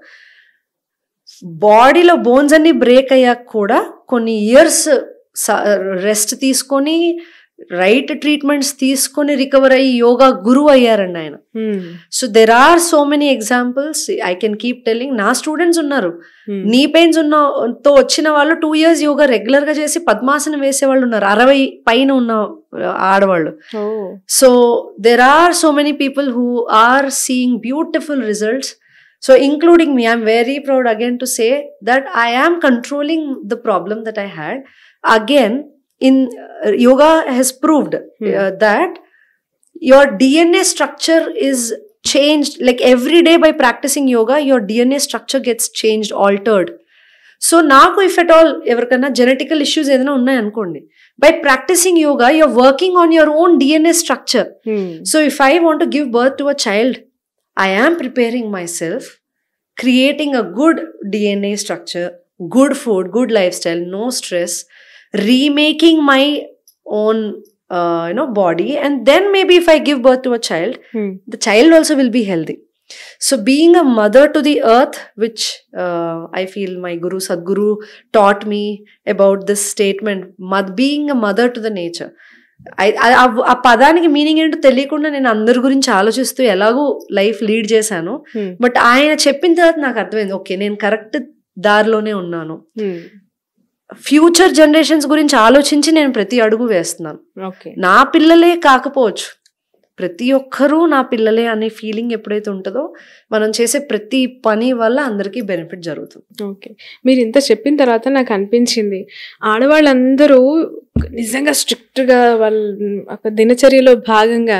బాడీలో బోన్స్ అన్ని బ్రేక్ అయ్యాక కూడా కొన్ని ఇయర్స్ రెస్ట్ తీసుకొని, రైట్ ట్రీట్మెంట్స్ తీసుకొని రికవర్ అయ్యి యోగా గురువు అయ్యారండి ఆయన. So there are so many examples I can keep telling. నా స్టూడెంట్స్ ఉన్నారు, నీ పెయిన్స్ తో వచ్చిన వాళ్ళు 2 years యోగా రెగ్యులర్ గా చేసి పద్మాసనం వేసే వాళ్ళు ఉన్నారు, 60 పైన ఉన్న ఆడవాళ్ళు. So there are so many people who are seeing beautiful results. So including me, I'm very proud again to say that I am controlling the problem that I had. Again, yoga has proved that your DNA structure is changed. Like every day by practicing yoga, your DNA structure gets changed, altered. So నాకు if at all ఎవరికైనా జెనెటికల్ ఇష్యూస్ ఏదైనా ఉన్నాయనుకోండి, by practicing yoga, you're working on your own DNA structure. So if I want to give birth to a child, I am preparing myself, creating a good DNA structure, good food, good lifestyle, no stress, remaking my own body, and then maybe if I give birth to a child, the child also will be healthy. So being a mother to the earth, which I feel my Guru Sadhguru taught me about this statement, being a mother to the nature. ఆ పదానికి మీనింగ్ ఏంటో తెలియకుండా నేను అందరి గురించి ఆలోచిస్తూ ఎలాగో లైఫ్ లీడ్ చేశాను. బట్ ఆయన చెప్పిన తర్వాత నాకు అర్థమైంది, ఓకే నేను కరెక్ట్ దారిలోనే ఉన్నాను. ఫ్యూచర్ జనరేషన్స్ గురించి ఆలోచించి నేను ప్రతి అడుగు వేస్తున్నాను. నా పిల్లలే కాకపోవచ్చు, ప్రతి ఒక్కరూ నా పిల్లలే అనే ఫీలింగ్ ఎప్పుడైతే ఉంటుందో మనం చేసే ప్రతి పని వల్ల అందరికీ బెనిఫిట్ జరుగుతుంది. ఓకే, మీరు ఇంత చెప్పిన తర్వాత నాకు అనిపించింది, ఆడవాళ్ళందరూ నిజంగా స్ట్రిక్ట్గా వాళ్ళ ఒక దినచర్యలో భాగంగా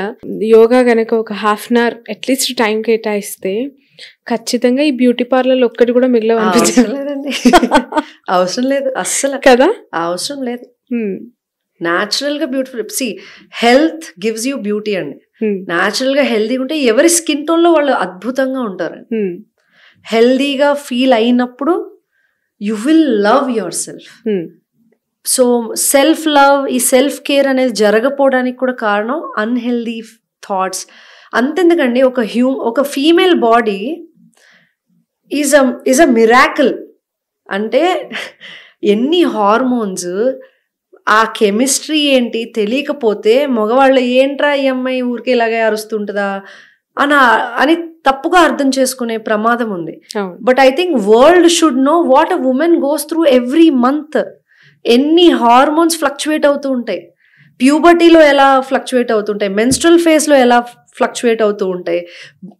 యోగా కనుక ఒక 1/2 hour అట్లీస్ట్ టైం కేటాయిస్తే ఖచ్చితంగా ఈ బ్యూటీ పార్లర్లు ఒక్కటి కూడా మిగలవనిపించలేదండి. అవసరం లేదు అస్సలు కదా, అవసరం లేదు. న్యాచురల్ గా beautiful. See health gives you beauty అండి. న్యాచురల్ గా హెల్దీగా ఉంటే ఎవరి స్కిన్ టోన్ లో వాళ్ళు అద్భుతంగా ఉంటారండి. హెల్దీగా ఫీల్ అయినప్పుడు you will love your self. So self love, ఈ సెల్ఫ్ కేర్ అనేది జరగపోవడానికి కూడా కారణం అన్హెల్దీ థాట్స్. అంతెందుకండి, ఒక female body is a miracle. అంటే ఎన్ని హార్మోన్స్, ఆ కెమిస్ట్రీ ఏంటి తెలియకపోతే మగవాళ్ళు ఏంట్రా ఈ అమ్మాయి ఊరికే ఇలాగే అరుస్తుంటుందా అని తప్పుగా అర్థం చేసుకునే ప్రమాదం ఉంది. But I think world should know what a women goes through every month. ఎన్ని హార్మోన్స్ ఫ్లక్చువేట్ అవుతూ ఉంటాయి, ప్యూబర్టీలో ఎలా ఫ్లక్చువేట్ అవుతుంటాయి, మెన్స్ట్రల్ ఫేజ్లో ఎలా ఫ్లక్చువేట్ అవుతూ ఉంటాయి,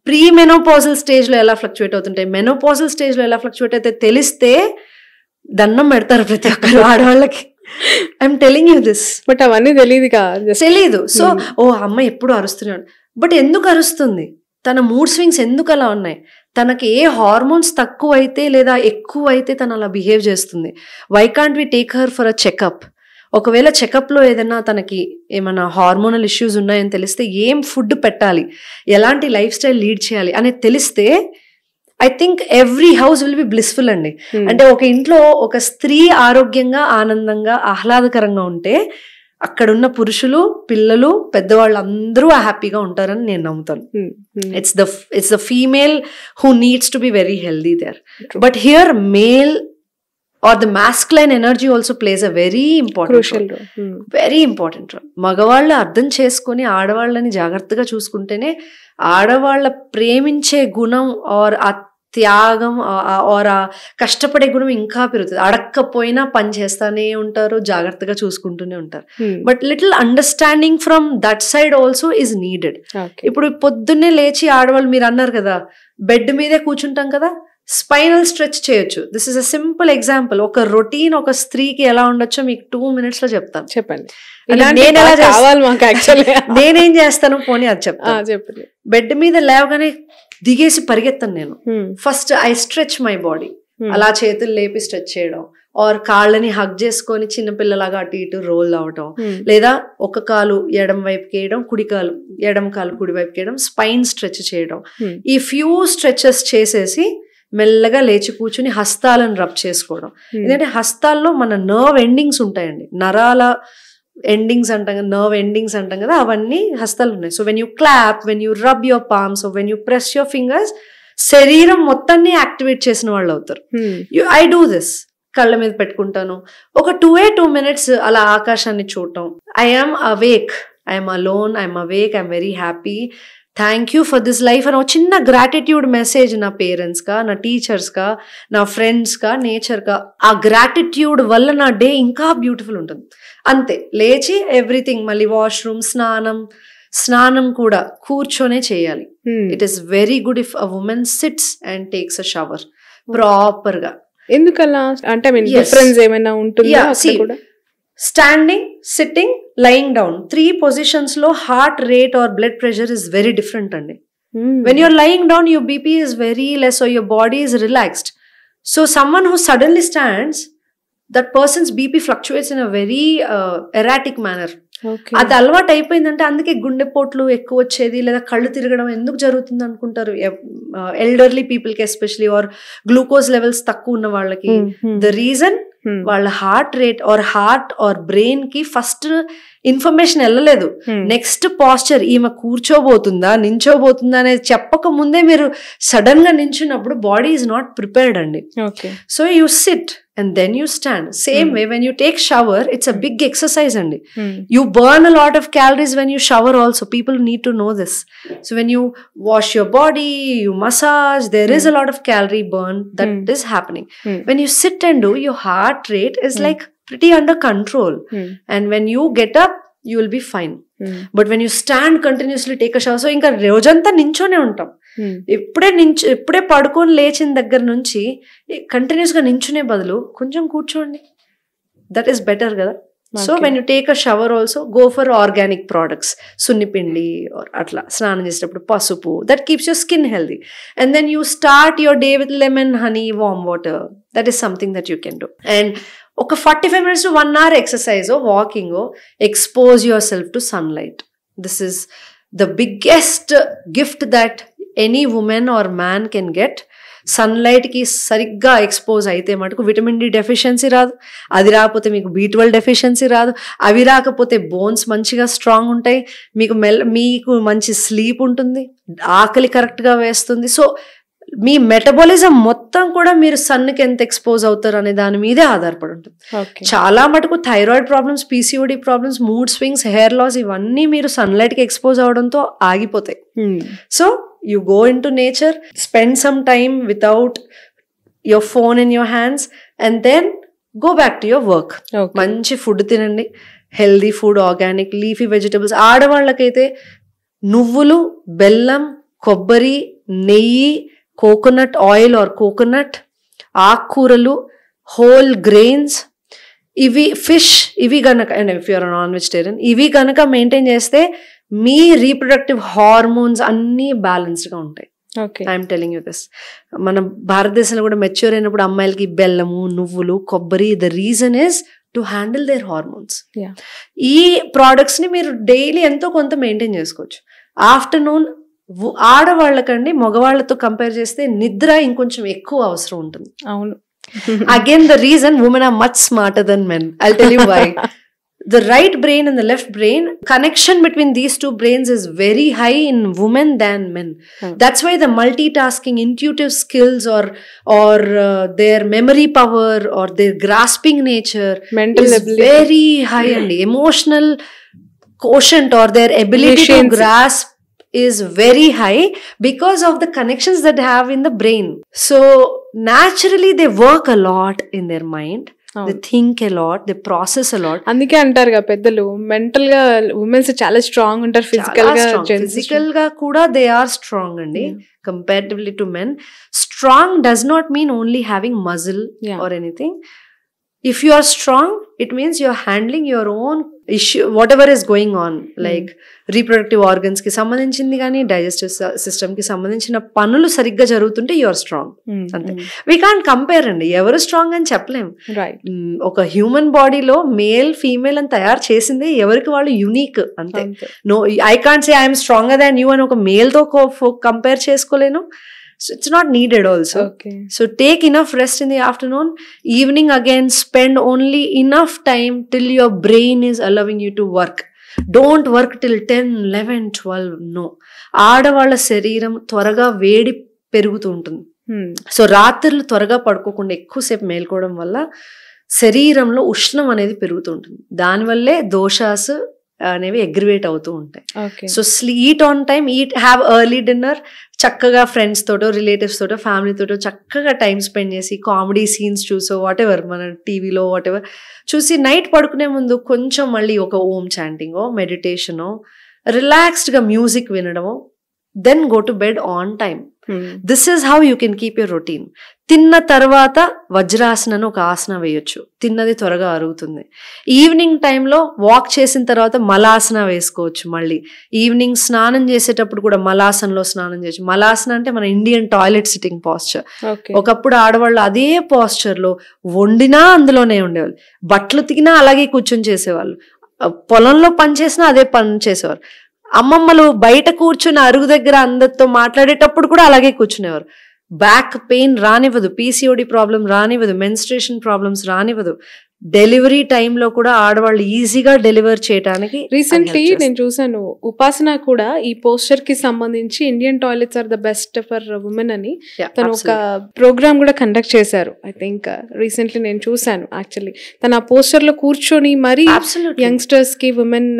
ప్రీ మెనోపాజల్ స్టేజ్లో ఎలా ఫ్లక్చువేట్ అవుతుంటాయి, మెనోపాజల్ స్టేజ్లో ఎలా ఫ్లక్చువేట్ అయితే తెలిస్తే దండం పెడతారు ప్రతి ఒక్కరు ఆడవాళ్ళకి. I'm telling you this. But అవన్నీ తెలీదు. సో ఓ అమ్మాయి ఎప్పుడు అరుస్తున్నాడు, బట్ ఎందుకు అరుస్తుంది, తన మూడ్ స్వింగ్స్ ఎందుకు అలా ఉన్నాయి, తనకి ఏ హార్మోన్స్ తక్కువ అయితే లేదా ఎక్కువ అయితే తను అలా బిహేవ్ చేస్తుంది. Why can't we take her for a checkup? ఒకవేళ చెకప్లో ఏదైనా తనకి ఏమైనా హార్మోనల్ ఇష్యూస్ ఉన్నాయని తెలిస్తే ఏం ఫుడ్ పెట్టాలి, ఎలాంటి లైఫ్ స్టైల్ లీడ్ చేయాలి అనేది తెలిస్తే I think every house will be blissful అండి. అంటే ఒక ఇంట్లో ఒక స్త్రీ ఆరోగ్యంగా, ఆనందంగా, ఆహ్లాదకరంగా ఉంటే అక్కడున్న పురుషులు, పిల్లలు, పెద్దవాళ్ళు అందరూ హ్యాపీగా ఉంటారని నేను నమ్ముతాను. It's the female who needs to be very healthy there. But here male or the masculine energy also plays a very important role. Very important role. మగవాళ్ళు అర్థం చేసుకొని ఆడవాళ్ళని జాగ్రత్తగా చూసుకుంటేనే ఆడవాళ్ళ ప్రేమించే గుణం ఆర్ ఆ త్యాగం ఆర్ ఆ కష్టపడే గుణం ఇంకా పెరుగుతుంది. అడక్కపోయినా పని చేస్తానే ఉంటారు, జాగ్రత్తగా చూసుకుంటూనే ఉంటారు. But little understanding from that side also is needed. ఇప్పుడు పొద్దున్నే లేచి ఆడవాళ్ళు, మీరు అన్నారు కదా బెడ్ మీదే కూర్చుంటాం కదా, స్పైనల్ స్ట్రెచ్ చేయొచ్చు. This is a simple example. ఒక రొటీన్ ఒక స్త్రీకి ఎలా ఉండొచ్చో మీకు 2 minutes లో చెప్తాను. చెప్పండి. నేను ఎలా కావాలి మాకు యాక్చువల్లీ. నేనేం చేస్తాను పోనీ అది చెప్తాను. చెప్పండి. బెడ్ మీద లేవగానే దిగేసి పరిగెత్తాను నేను. First I stretch my body. అలా చేతులు లేపి స్ట్రెచ్ చేయడం, ఆర్ కాళ్ళని హగ్ చేసుకొని చిన్నపిల్లలాగా అటు ఇటు రోల్ అవటం, లేదా ఒక కాలు ఎడమ వైపుకి వేయడం, ఎడమ కాలు కుడి వైపుకి వేయడం, స్పైన్ స్ట్రెచ్ చేయడం. ఈ ఫ్యూ స్ట్రెచెస్ చేసేసి మెల్లగా లేచి కూర్చుని హస్తాలను రబ్ చేసుకోవడం. ఎందుకంటే హస్తాల్లో మన నర్వ్ ఎండింగ్స్ ఉంటాయండి, నరాల ఎండింగ్స్ అంటాం కదా, నర్వ్ ఎండింగ్స్ అంటాం కదా, అవన్నీ హస్తాలు ఉన్నాయి. So when you clap, when you rub your palms, when you press your fingers, శరీరం మొత్తాన్ని యాక్టివేట్ చేసిన వాళ్ళు అవుతారు. I do this. కళ్ళ మీద పెట్టుకుంటాను, ఒక 2 minutes అలా ఆకాశాన్ని చూడటం. I'm awake, I'm alone, I'm awake, I'm very happy, thank you for this life అని ఒక చిన్న గ్రాటిట్యూడ్ మెసేజ్ నా పేరెంట్స్గా, నా టీచర్స్గా, నా ఫ్రెండ్స్గా, నేచర్గా. ఆ గ్రాటిట్యూడ్ వల్ల నా డే ఇంకా బ్యూటిఫుల్ ఉంటుంది. అంతే. లేచి ఎవ్రీథింగ్, మళ్ళీ వాష్రూమ్, స్నానం కూడా కూర్చొనే చేయాలి. It is very good if a woman sits and takes a shower proper గా. ఎందుకలా అంటే డిఫరెన్స్ ఏమైనా ఉంటుందా? Standing, sitting, lying down, 3 positions లో heart rate or blood pressure is very different అండి. When you're lying down your BP is very less, or your body is relaxed. So someone who suddenly stands, that person's BP fluctuates in a very erratic manner. అది అలవాటు అయిపోయిందంటే అందుకే గుండెపోట్లు ఎక్కువ వచ్చేది, లేదా కళ్ళు తిరగడం ఎందుకు జరుగుతుంది అనుకుంటారు ఎల్డర్లీ పీపుల్ కి ఎస్పెషలీ, ఆర్ గ్లూకోజ్ లెవెల్స్ తక్కువ ఉన్న వాళ్ళకి. ద రీజన్ వాళ్ళ హార్ట్ రేట్ ఆర్ బ్రెయిన్ కి ఫస్ట్ ఇన్ఫర్మేషన్ వెళ్ళలేదు. నెక్స్ట్ పాస్చర్, ఈమె కూర్చోబోతుందా నించోబోతుందా అనేది చెప్పక ముందే మీరు సడన్ గా నించున్నప్పుడు బాడీ ఈజ్ నాట్ ప్రిపేర్డ్ అండి. So you SIT and then you stand. Same way when you take shower, it's a big exercise andi. You burn a lot of calories when you shower also. People need to know this. So when you wash your body, you massage, there is a lot of calorie burn that is happening. When you sit and do, your heart rate is like pretty under control. And when you get up, you will be fine. But when you stand continuously, take a shower, so ఇంకా రోజంతా నించోనే ఉంటాం. ఎప్పుడే పడుకొని లేచిన దగ్గర నుంచి కంటిన్యూస్ గా నించునే బదులు కొంచెం కూర్చోండి. దట్ ఈస్ బెటర్ కదా. So when you take a shower also go for organic products, సున్నిపిండి అట్లా స్నానం చేసేటప్పుడు పసుపు, that keeps your skin healthy. And then you start your day with lemon, honey, warm water. That is something that you can do. And ఒక 45 minutes to 1 hour exercise or walking or expose yourself to sunlight. This is the biggest gift that any woman or man can get. Sunlight కి సరిగ్గా ఎక్స్పోజ్ అయితే మటుకు విటమిన్ డి డెఫిషియన్సీ రాదు, అది రాకపోతే మీకు B12 డెఫిషియన్సీ రాదు, అవి రాకపోతే బోన్స్ మంచిగా స్ట్రాంగ్ ఉంటాయి, మీకు మంచి స్లీప్ ఉంటుంది, ఆకలి కరెక్ట్గా వేస్తుంది. సో మీ మెటబాలిజం మొత్తం కూడా మీరు సన్కి ఎంత ఎక్స్పోజ్ అవుతారు అనే దాని మీదే ఆధారపడి ఉంటుంది. చాలా మటుకు thyroid problems, PCOD problems, mood swings, hair loss ఇవన్నీ మీరు సన్లైట్ కి ఎక్స్పోజ్ అవడంతో ఆగిపోతాయి. So you go into nature, spend some time without your phone in your hands, and then go back to your work. మంచి ఫుడ్ తినండి, healthy food, organic, leafy vegetables. ఆడవాళ్ళకైతే నువ్వులు, బెల్లం, కొబ్బరి, నెయ్యి, కోకోనట్ ఆయిల్ ఆర్ కోకోనట్, ఆకుకూరలు, హోల్ గ్రెయిన్స్, ఇవి ఫిష్, ఇవి గనక, and if you're non vegetarian, ఇవి గనక మెయింటైన్ చేస్తే మీ రీప్రొడక్టివ్ హార్మోన్స్ అన్నీ బ్యాలెన్స్డ్గా ఉంటాయి. I'm telling you this. మన భారతదేశంలో కూడా మెచ్యూర్ అయినప్పుడు అమ్మాయిలకి బెల్లము, నువ్వులు, కొబ్బరి, the reason is to handle their hormones. ఈ ప్రోడక్ట్స్ ని మీరు డైలీ ఎంతో కొంత మెయింటైన్ చేసుకోవచ్చు. ఆఫ్టర్నూన్ ఆడవాళ్ళకండి మగవాళ్ళతో కంపేర్ చేస్తే నిద్ర ఇంకొంచెం ఎక్కువ అవసరం ఉంటుంది. అవును. Again the reason women are much smarter than men. I'll tell you why. The right brain and the left brain, connection between these two brains is very high in women than men. That's why the multitasking, intuitive skills or their memory power or their grasping nature, mental is ability, very high, and emotional quotient or their ability to grasp is very high because of the connections that they have in the brain. So naturally they work a lot in their mind. They think a lot, they process a lot. అందుకే అంటారు కదా పెద్దలు, మెంటల్ గా ఉమెన్స్ చాలా స్ట్రాంగ్ ఉంటారు, ఫిజికల్ గా కూడా దే ఆర్ స్ట్రాంగ్ అండి comparatively to men. Strong does not mean only having muscle or anything. If you are strong, it means you are handling your own issue, whatever is going on, like reproductive organs ki sambandhinchindi gaani digestive system ki sambandhinchina panulu sarigga jarugutunte you are strong. Ante we can't compare andi, evaru strong ani cheppalem. Right. Oka human body lo male female అని తయారు చేసింది ఎవరికి వాళ్ళు యూనిక్ అంతే. No, I can't say I am stronger than you అని ఒక మేల్ తో కంపేర్ చేసుకోలేను. So it's not needed also. Okay. So take enough rest in the afternoon. Evening again, spend only enough time till your brain is allowing you to work. Don't work till 10, 11, 12. No. ఆడవాళ్ళ శరీరం త్వరగా వేడి పెరుగుతూ ఉంటుంది. సో రాత్రులు త్వరగా పడుకోకుండా ఎక్కువసేపు మేల్కోవడం వల్ల శరీరంలో ఉష్ణం అనేది పెరుగుతూ ఉంటుంది. దానివల్లే దోషాస్ అనేవి అగ్రివేట్ అవుతూ ఉంటాయి. So eat on time, have early dinner. చక్కగా ఫ్రెండ్స్ తోటో రిలేటివ్స్ తోటో ఫ్యామిలీ తోటో చక్కగా టైం స్పెండ్ చేసి కామెడీ సీన్స్ చూసో వాట్ ఎవర్ మన టీవీలో వాట్ ఎవర్ చూసి నైట్ పడుకునే ముందు కొంచెం మళ్ళీ ఒక ఓం చాంటింగో మెడిటేషనో రిలాక్స్డ్గా మ్యూజిక్ వినడమో, then go to bed on time. This is how you can keep your routine. తిన్న తర్వాత వజ్రాసనను ఒక ఆసన వేయొచ్చు, తిన్నది త్వరగా అరుగుతుంది. ఈవినింగ్ టైంలో వాక్ చేసిన తర్వాత మలాసన వేసుకోవచ్చు. మళ్ళీ ఈవినింగ్ స్నానం చేసేటప్పుడు కూడా మలాసనలో స్నానం చేయొచ్చు. మలాసన అంటే మన ఇండియన్ టాయిలెట్ సిట్టింగ్ పాస్చర్. ఒకప్పుడు ఆడవాళ్ళు అదే పాస్చర్ లో వండినా అందులోనే ఉండేవాళ్ళు, బట్టలు ఉతికినా అలాగే కూర్చొని చేసేవాళ్ళు, పొలంలో పని చేసినా అదే పని చేసేవారు. అమ్మమ్మలు బయట కూర్చుని అరుగు దగ్గర అందరితో మాట్లాడేటప్పుడు కూడా అలాగే కూర్చునేవారు. బ్యాక్ పెయిన్ రానివ్వదు, పీసీఓడి ప్రాబ్లం రానివ్వదు, మెన్స్ట్రేషన్ ప్రాబ్లమ్స్ రానివ్వదు. డెలివరీ టైంలో కూడా ఆడవాళ్ళు ఈజీగా డెలివర్ చేయడానికి. రీసెంట్లీ నేను చూసాను, ఉపాసన కూడా ఈ పోస్చర్ కి సంబంధించి Indian toilets are the best for women అని తను ఒక ప్రోగ్రామ్ కూడా కండక్ట్ చేశారు. ఐ థింక్ రీసెంట్లీ నేను చూసాను. యాక్చువల్లీ తను ఆ పోస్టర్ లో కూర్చొని మరి యంగ్స్టర్స్ కి ఉమెన్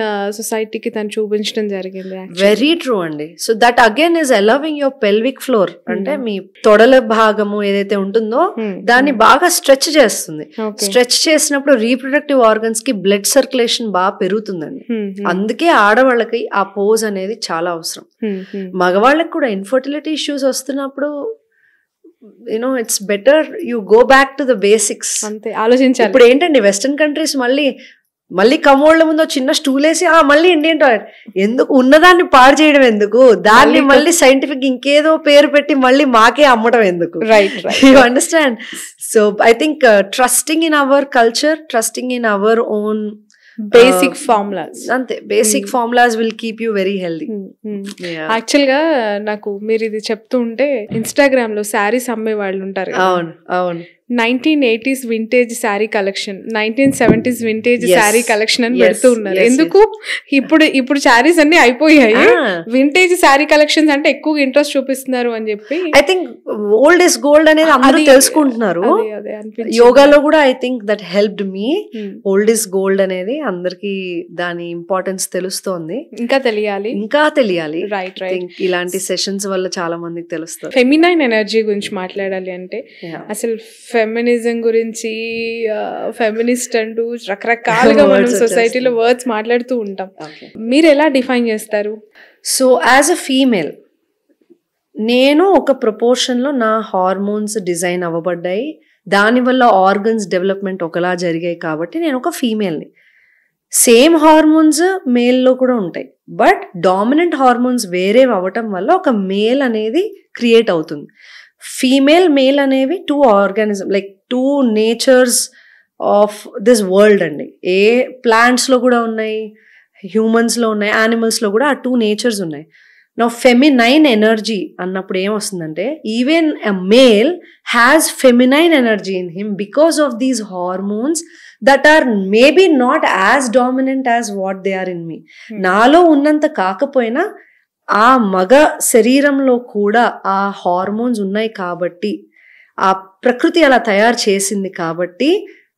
సొసైటీకి తను చూపించడం జరిగింది. వెరీ ట్రూ అండి. So that again is allowing your pelvic floor, అంటే మీ తొడల భాగము ఏదైతే ఉంటుందో దాన్ని బాగా స్ట్రెచ్ చేస్తుంది. స్ట్రెచ్ చేసిన రీప్రొడక్టివ్ ఆర్గన్స్ కి బ్లడ్ సర్క్యులేషన్ బాగా పెరుగుతుందండి. అందుకే ఆడవాళ్ళకి ఆ పోజ్ అనేది చాలా అవసరం. మగవాళ్ళకి కూడా ఇన్ఫర్టిలిటీ ఇష్యూస్ వస్తున్నప్పుడు you know it's better you go back to the basics. అంతే ఆలోచించాలి. ఇప్పుడు ఏంటండి వెస్టర్న్ కంట్రీస్ మళ్ళీ కమోళ్ళ ముందు చిన్న స్టూల్ వేసి మళ్ళీ ఇండియన్ టాయిలెట్ ఎందుకు, ఉన్నదాన్ని పాడు చేయడం ఎందుకు, దాన్ని మళ్ళీ సైంటిఫిక్ ఇంకేదో పేరు పెట్టి మళ్ళీ మాకే అమ్మడం ఎందుకు? Right, you understand? So I think trusting in our culture, trusting in our own basic formulas, అంతే basic formulas will keep you very healthy. Actual గా నాకు మీరు ఇది చెప్తూ ఉంటే ఇన్స్టాగ్రామ్ లో శారీస్ అమ్మే వాళ్ళు ఉంటారు. అవును అవును. 1980s vintage sari collection, 1970s vintage sari collection అని పెడుతూ ఉన్నారు. ఎందుకు ఇప్పుడు శారీస్ అన్ని అయిపోయాయి, వింటేజ్ శారీ కలెక్షన్స్ అంటే ఎక్కువ ఇంట్రెస్ట్ చూపిస్తున్నారు అని చెప్పి. I think old is gold అనేది అందరూ తెలుసుకుంటున్నారు. యోగాలో కూడా I think that helped me. Old is gold అనేది అందరికి దాని ఇంపార్టెన్స్ తెలుస్తోంది, ఇంకా తెలియాలి. Right right. ఇలాంటి సెషన్స్ వల్ల చాలా మందికి తెలుస్తుంది. ఫెమినైన్ ఎనర్జీ గురించి మాట్లాడాలి అంటే అసలు ఫెమినిజం గురించి, ఫెమినిస్ట్ అంటూ రకరకాలుగా మనం సొసైటీలో వర్డ్స్ మాట్లాడుతూ ఉంటాం. మీరు ఎలా డిఫైన్ చేస్తారు? సో యాజ్ అ ఫీమేల్ నేను ఒక ప్రపోర్షన్లో నా హార్మోన్స్ డిజైన్ అవ్వబడ్డాయి, దానివల్ల ఆర్గన్స్ డెవలప్మెంట్ ఒకలా జరిగాయి కాబట్టి నేను ఒక ఫీమేల్ని. సేమ్ హార్మోన్స్ మేల్లో కూడా ఉంటాయి, బట్ డామినెంట్ హార్మోన్స్ వేరే అవ్వటం వల్ల ఒక మేల్ అనేది క్రియేట్ అవుతుంది. ఫీమేల్ మేల్ అనేవి two organism, like two natures of this world అండి. ఏ ప్లాంట్స్లో కూడా ఉన్నాయి, హ్యూమన్స్లో ఉన్నాయి, యానిమల్స్లో కూడా ఆ టూ నేచర్స్ ఉన్నాయి. నా ఫెమినైన్ ఎనర్జీ అన్నప్పుడు ఏమొస్తుందంటే even a male has feminine energy in him because of these hormones that are maybe not as dominant as what they are in me. నాలో ఉన్నంత కాకపోయినా ఆ మగ శరీరంలో కూడా ఆ హార్మోన్స్ ఉన్నాయి కాబట్టి, ఆ ప్రకృతి అలా తయారు చేసింది కాబట్టి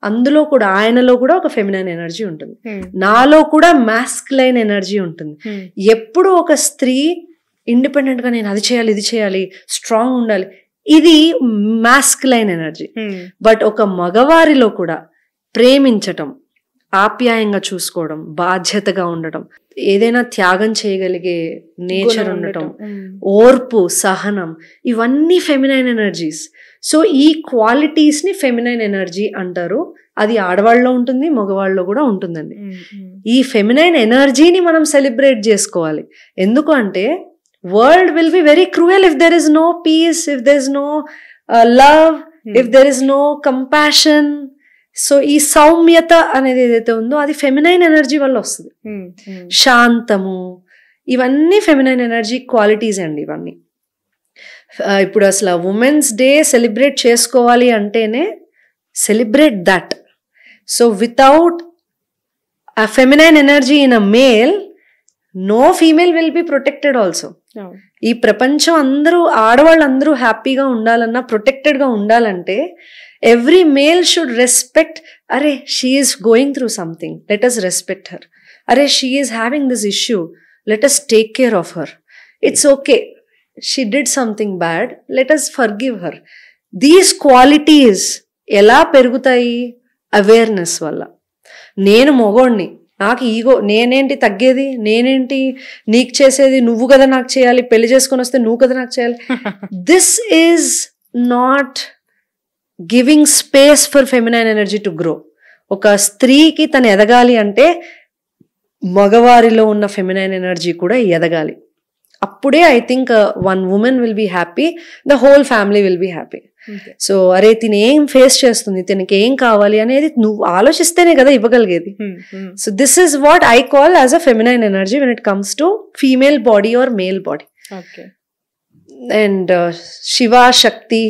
అందులో కూడా ఆయనలో కూడా ఒక ఫెమినైన్ ఎనర్జీ ఉంటుంది, నాలో కూడా మాస్కులైన్ ఎనర్జీ ఉంటుంది. ఎప్పుడు ఒక స్త్రీ ఇండిపెండెంట్ గా నేను అది చేయాలి ఇది చేయాలి స్ట్రాంగ్ ఉండాలి, ఇది మాస్కులైన్ ఎనర్జీ. బట్ ఒక మగవారిలో కూడా ప్రేమించటం, ఆప్యాయంగా చూసుకోవడం, బాధ్యతగా ఉండటం, ఏదైనా త్యాగం చేయగలిగే నేచర్ ఉండటం, ఓర్పు, సహనం, ఇవన్నీ ఫెమినైన్ ఎనర్జీస్. సో ఈ క్వాలిటీస్ ని ఫెమినైన్ ఎనర్జీ అంటారు. అది ఆడవాళ్ళలో ఉంటుంది, మగవాళ్ళలో కూడా ఉంటుందండి. ఈ ఫెమినైన్ ఎనర్జీని మనం సెలబ్రేట్ చేసుకోవాలి. ఎందుకు అంటే world will be very cruel if there is no peace, if there is no love, if there is no compassion. So ఈ సౌమ్యత అనేది ఏదైతే ఉందో అది ఫెమినైన్ ఎనర్జీ వల్ల వస్తుంది. శాంతము, ఇవన్నీ ఫెమినైన్ ఎనర్జీ క్వాలిటీస్ అండి ఇవన్నీ. ఇప్పుడు అసలు ఉమెన్స్ డే సెలబ్రేట్ చేసుకోవాలి అంటేనే celebrate that. So without a feminine energy in a male, no female will be protected also. ఈ ప్రపంచం అందరూ ఆడవాళ్ళందరూ హ్యాపీగా ఉండాలన్నా, ప్రొటెక్టెడ్గా ఉండాలంటే ఎవ్రీ మేల్ షుడ్ రెస్పెక్ట్. అరే she is going through something, let us respect her. అరే she is having this issue, let us take care of her. It's okay, she did something bad, let us forgive her. These qualities ఎలా పెరుగుతాయి? అవేర్నెస్ వల్ల. నేను మొగోడిని, నాకు ఈగో, నేనేంటి తగ్గేది, నేనేంటి నీకు చేసేది, నువ్వు కదా నాకు చేయాలి, పెళ్లి చేసుకొని వస్తే నువ్వు కదా నాకు చేయాలి. This is not giving space for feminine energy to grow. ఒక స్త్రీకి తను ఎదగాలి అంటే మగవారిలో ఉన్న ఫెమినైన్ ఎనర్జీ కూడా ఎదగాలి. అప్పుడే I think one women will be happy, the whole family will be happy. So అరే తిని ఏం ఫేస్ చేస్తుంది, తినకి ఏం కావాలి అనేది నువ్వు ఆలోచిస్తేనే కదా ఇవ్వగలిగేది. So this is what I call as a feminine energy when it comes to female body or male body. And Shiva Shakti,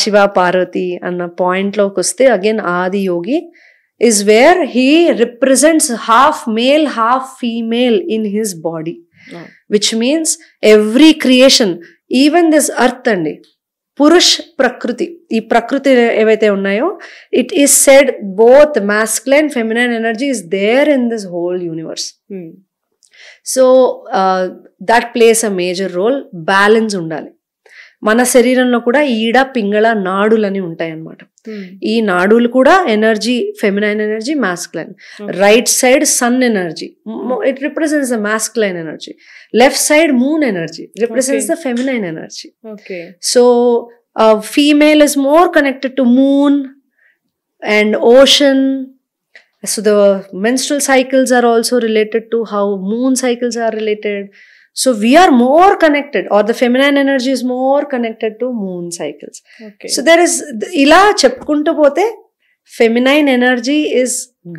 Shiva Parvati అన్న పాయింట్లోకి వస్తే అగైన్ ఆది యోగి is where he represents half male, half female in his body. Which means every creation, even this earth andi, purush prakriti, ee prakriti evaithe unnayo, it is said both masculine feminine energy is there in this whole universe. So that plays a major role. Balance undali. మన శరీరంలో కూడా ఈడ పింగళ నాడులని ఉంటాయి అన్నమాట. ఈ నాడులు కూడా energy, feminine energy, masculine. Right side sun energy, it represents the masculine energy. Left side moon energy represents the feminine energy. So female is more connected to moon and ocean. So the menstrual cycles are also related to how moon cycles are related. So we are more connected, or the feminine energy is more connected to moon cycles. So there is, ila cheppuntu pothe feminine energy is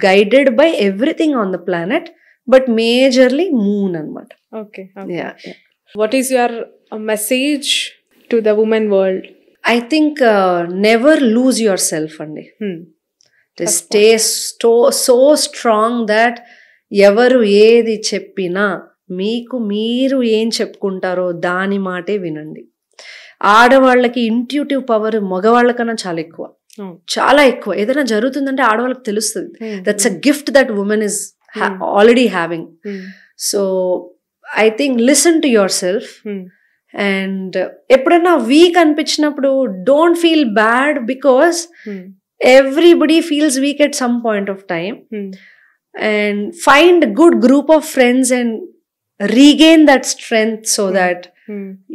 guided by everything on the planet, but majorly moon anamata. Okay. Yeah. What is your message to the women world? I think never lose yourself andi. Stay so strong that ఎవరు ఏది చెప్పినా మీకు మీరు ఏం చెప్పుకుంటారో దాని మాటే వినండి. ఆడవాళ్ళకి ఇంట్యూటివ్ పవర్ మగవాళ్ళకన్నా చాలా ఎక్కువ, చాలా ఎక్కువ. ఏదైనా జరుగుతుందంటే ఆడవాళ్ళకి తెలుస్తుంది. That's a gift that women is already having. So I think listen to your self. And ఎప్పుడైనా వీక్ అనిపించినప్పుడు don't feel bad, because everybody feels weak at some point of time. And find a good group of friends and regain that strength so that